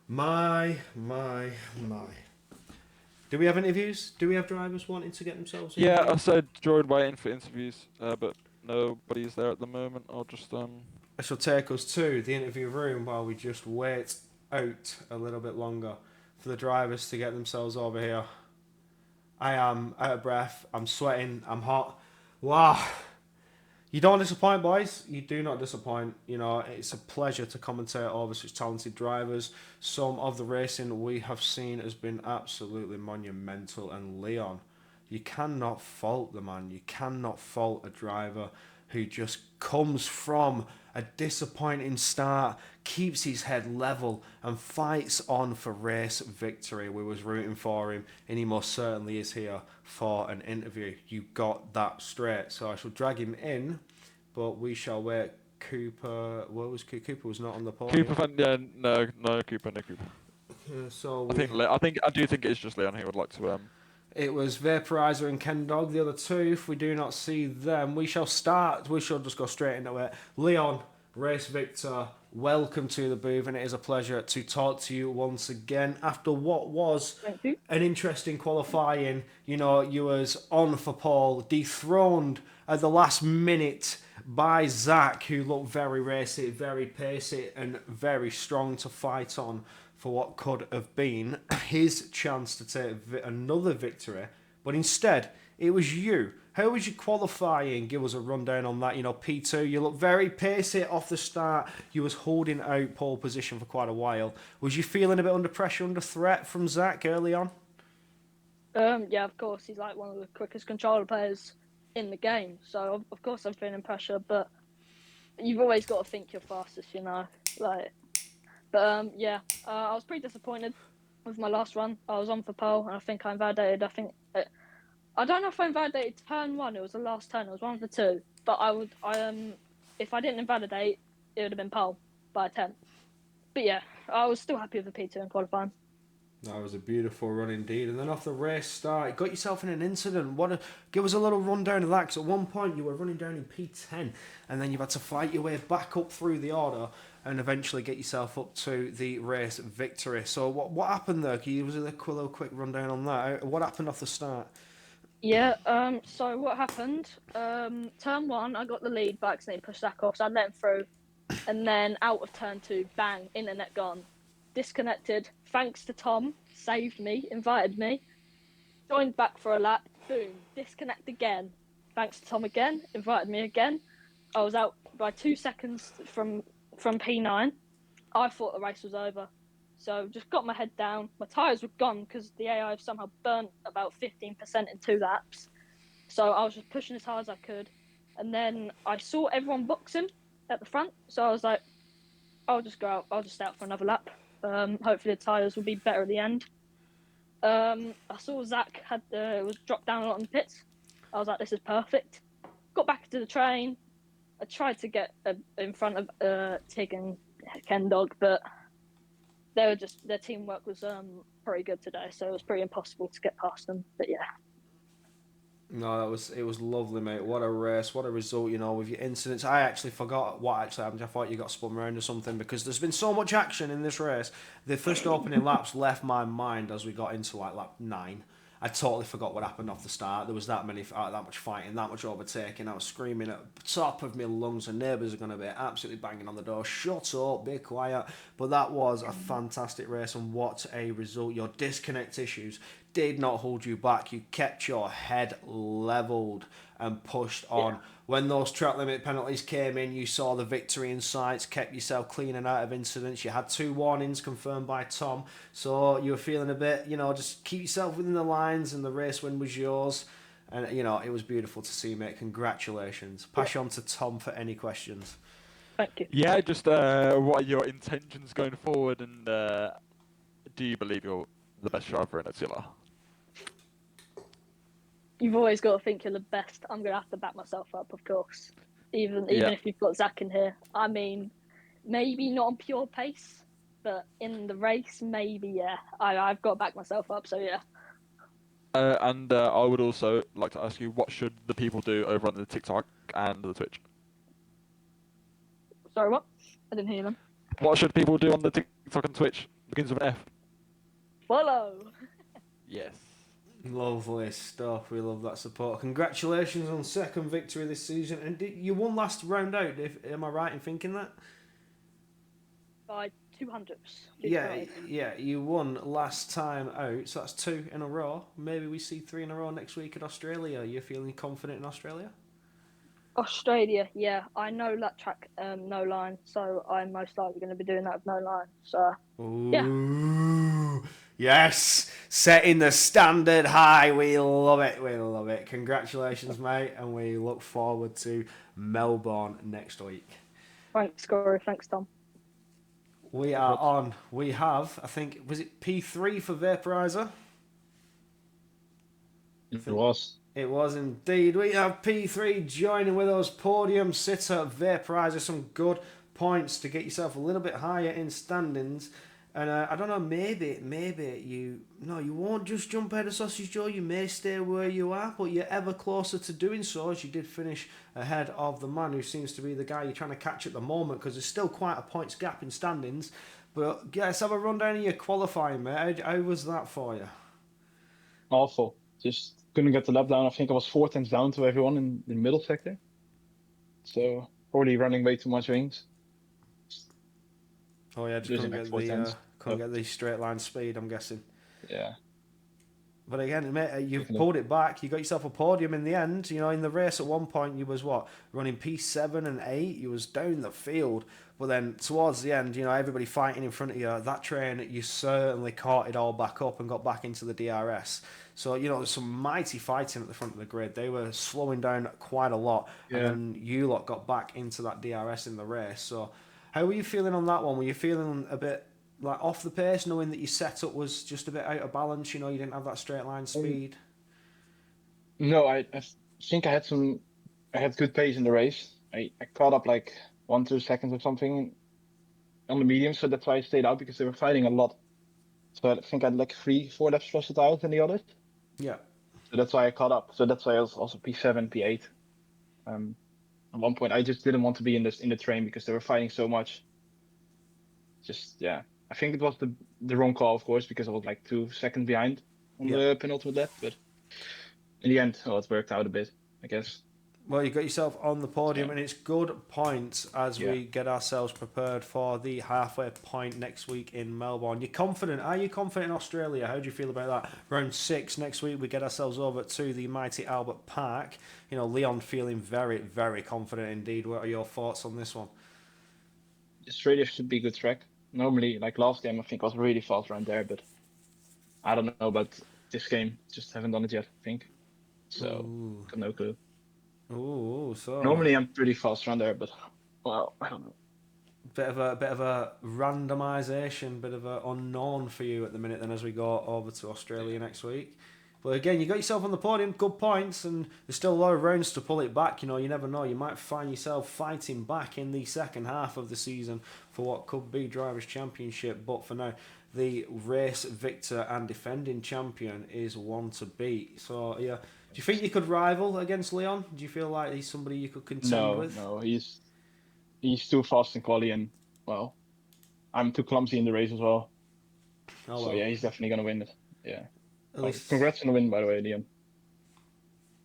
My. Do we have interviews? Do we have drivers wanting to get themselves in? Yeah, I said join waiting for interviews, but nobody's there at the moment. I'll just I shall take us to the interview room while we just wait out a little bit longer for the drivers to get themselves over here. I am out of breath. I'm sweating. I'm hot. Wow. You don't disappoint, boys. You do not disappoint. You know, it's a pleasure to commentate over such talented drivers. Some of the racing we have seen has been absolutely monumental. And Leon, you cannot fault the man. You cannot fault a driver who just comes from a disappointing start, keeps his head level, and fights on for race victory. We was rooting for him, and he most certainly is here for an interview. You got that straight. So I shall drag him in, but we shall wait. Cooper, where was Cooper? Cooper was not on the podium. Cooper. Yeah, no Cooper. So I do think it's just Leon who would like to. It was Vaporizer and Kendog, the other two. If we do not see them, we shall start. We shall just go straight into it. Leon, race victor, welcome to the booth, and it is a pleasure to talk to you once again after what was an interesting qualifying. You know, you was on for pole, dethroned at the last minute by Zach, who looked very racy, very pacey, and very strong to fight on for what could have been his chance to take another victory. But instead, it was you How was your qualifying? Give us a rundown on that. You know, P2, you look very pacey off the start. You was holding out pole position for quite a while. Was you feeling a bit under pressure, under threat from Zach early on? Yeah, of course, he's like one of the quickest controller players in the game. So of course I'm feeling pressure, but you've always got to think you're fastest, you know. Like, but yeah, I was pretty disappointed with my last run. I was on for pole, and I think I invalidated. I don't know if I invalidated turn one. It was the last turn. It was one of the two. But if I didn't invalidate, it would have been pole by a tenth. But yeah, I was still happy with the P2 in qualifying. That was a beautiful run indeed. And then off the race start, you got yourself in an incident. Give us a little rundown of that, because at one point you were running down in P10, and then you had to fight your way back up through the order and eventually get yourself up to the race victory. So what happened there? Can you give us a little quick rundown on that? What happened off the start? Yeah, so what happened? Turn one, I got the lead, but accidentally pushed Zach off, so I let him through. And then out of turn two, bang, internet gone. Disconnected. Thanks to Tom, saved me, invited me. Joined back for a lap, boom, disconnect again. Thanks to Tom again, invited me again. I was out by 2 seconds from P9. I thought the race was over. So just got my head down. My tyres were gone because the AI have somehow burnt about 15% in 2 laps. So I was just pushing as hard as I could. And then I saw everyone boxing at the front. So I was like, I'll just go out. I'll just stay out for another lap. Hopefully the tyres will be better at the end. I saw Zach was dropped down a lot in the pits. I was like, this is perfect. Got back to the train. I tried to get in front of Tig and Ken Dog, but their teamwork was pretty good today, so it was pretty impossible to get past them. But yeah. No, it was lovely, mate. What a race, what a result, you know, with your incidents. I actually forgot what actually happened. I thought you got spun around or something, because there's been so much action in this race. The first opening laps left my mind as we got into like lap 9. I totally forgot what happened off the start. There was that much fighting, that much overtaking. I was screaming at the top of my lungs. The neighbours are going to be absolutely banging on the door. Shut up, be quiet. But that was a fantastic race, and what a result. Your disconnect issues did not hold you back. You kept your head levelled and pushed on. Yeah. When those track limit penalties came in, you saw the victory in sights, kept yourself clean and out of incidents. You had 2 warnings confirmed by Tom, so you were feeling a bit, you know, just keep yourself within the lines, and the race win was yours. And, you know, it was beautiful to see, mate. Congratulations. Pass you on to Tom for any questions. Thank you. Yeah, just what are your intentions going forward, and do you believe you're the best driver in OTLR? You've always got to think you're the best. I'm going to have to back myself up, of course. Even if you've got Zach in here. I mean, maybe not on pure pace, but in the race, maybe, yeah. I've got to back myself up, so yeah. And I would also like to ask you, what should the people do over on the TikTok and the Twitch? Sorry, what? I didn't hear them. What should people do on the TikTok and Twitch? Begins with an F. Follow! Yes. Lovely stuff. We love that support. Congratulations on second victory this season. And you won last round out. Am I right in thinking that? By 200s. Yeah. You won last time out, so that's 2 in a row. Maybe we see 3 in a row next week at Australia. You're feeling confident in Australia? Australia, yeah. I know that track, no line, so I'm most likely going to be doing that with no line. So, yeah. Ooh, yes, setting the standard high. We love it. We love it. Congratulations, mate, and we look forward to Melbourne next week. Thanks, Corey. Thanks, Tom. We are on. We have, I think, was it P3 for Vaporizer? It was. It was indeed. We have P3 joining with us. Podium sitter Vaporizer. Some good points to get yourself a little bit higher in standings. And I don't know, maybe you won't just jump ahead of Sausage Joe. You may stay where you are, but you're ever closer to doing so, as you did finish ahead of the man who seems to be the guy you're trying to catch at the moment, because there's still quite a points gap in standings. But yeah, let's have a rundown of your qualifying, mate. How was that for you? Awful. Just couldn't get the lap down. I think I was 4 tenths down to everyone in the middle sector. So probably running way too much rings. Oh yeah, just couldn't get the straight line speed, I'm guessing. Yeah. But again, mate, you've Definitely. pulled it back. You got yourself a podium in the end. You know, in the race at one point, you was what, running P7 and 8. You was down the field. But then towards the end, you know, everybody fighting in front of you. That train, you certainly caught it all back up and got back into the DRS. So, you know, there's some mighty fighting at the front of the grid. They were slowing down quite a lot. Yeah. And then you lot got back into that DRS in the race. So, how were you feeling on that one? Were you feeling a bit like off the pace, knowing that your setup was just a bit out of balance? You know, you didn't have that straight line speed. No, I think I had good pace in the race. I caught up like 1-2 seconds or something on the medium, so that's why I stayed out because they were fighting a lot. So I think I had like 3-4 laps plus it out than the others. Yeah. So that's why I caught up. So that's why I was also P7, P8. At one point, I just didn't want to be in the train because they were fighting so much. Just yeah, I think it was the wrong call, of course, because I was like 2 seconds behind on Yeah. the penultimate lap. But in the end, well, it worked out a bit, I guess. Well, you got yourself on the podium, Yeah. and it's good points as Yeah. we get ourselves prepared for the halfway point next week in Melbourne. You're confident? Are you confident in Australia? How do you feel about that? Round 6 next week, we get ourselves over to the mighty Albert Park. You know, Leon feeling very, very confident indeed. What are your thoughts on this one? Australia should be a good track. Normally, like last game, I think I was really fast around there, but I don't know about this game. Just haven't done it yet, I think. So, Ooh. got no clue. Ooh, so Normally, I'm pretty fast around there, but well, I don't know. bit of a randomisation, bit of a unknown for you at the minute. Then as we go over to Australia next week, but again, you got yourself on the podium, good points, and there's still a lot of rounds to pull it back. You know, you never know. You might find yourself fighting back in the second half of the season for what could be Drivers' Championship. But for now, the race victor and defending champion is one to beat. So yeah, do you think you could rival against Leon? Do you feel like he's somebody you could contend with? No, he's too fast in quali, and well, I'm too clumsy in the race as well. Oh So well, yeah, he's definitely gonna win it. Yeah. at Oh, least. congrats on the win, by the way, Liam.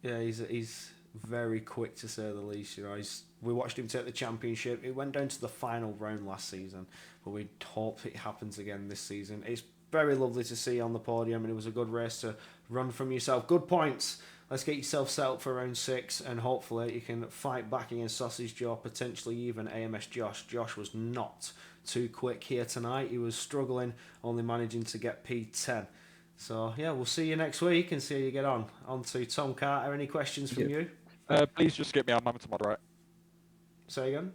Yeah, he's very quick to say the least. You know, we watched him take the championship. It went down to the final round last season, but we hope it happens again this season. It's very lovely to see on the podium, and it was a good race to run from yourself. Good points. Let's get yourself set up for round 6, and hopefully you can fight back against Sausage Jaw, potentially even AMS Josh. Josh was not too quick here tonight. He was struggling, only managing to get P10. So, yeah, we'll see you next week and see how you get on. On to Tom Carter. Any questions from you? Please just skip me. I'm having to moderate. Say again?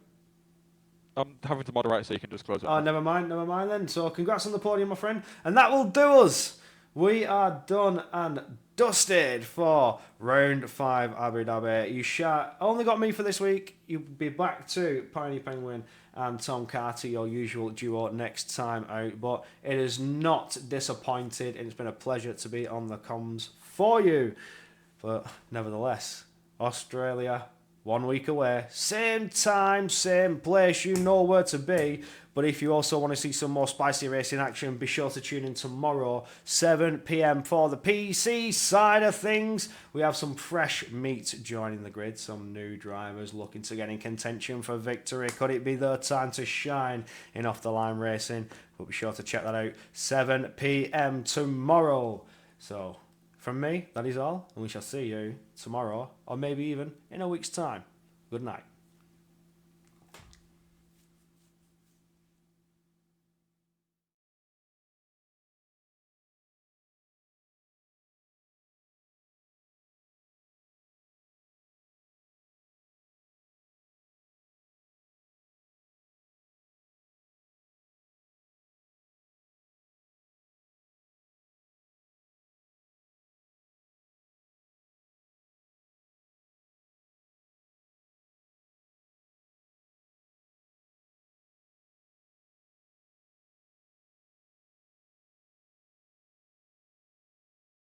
I'm having to moderate, so you can just close it. Oh, never mind then. So, congrats on the podium, my friend. And that will do us. We are done and dusted for round 5 Abu Dhabi. You only got me for this week. You'll be back to Pioneer Penguin and Tom Carter, your usual duo, next time out. But it has not disappointed, and it's been a pleasure to be on the comms for you. But nevertheless, Australia, 1 week away, same time, same place, you know where to be. But if you also want to see some more spicy racing action, be sure to tune in tomorrow, 7 p.m. for the PC side of things. We have some fresh meat joining the grid, some new drivers looking to get in contention for victory. Could it be their time to shine in off-the-line racing? But be sure to check that out, 7 p.m. tomorrow. So, from me, that is all, and we shall see you tomorrow, or maybe even in a week's time. Good night.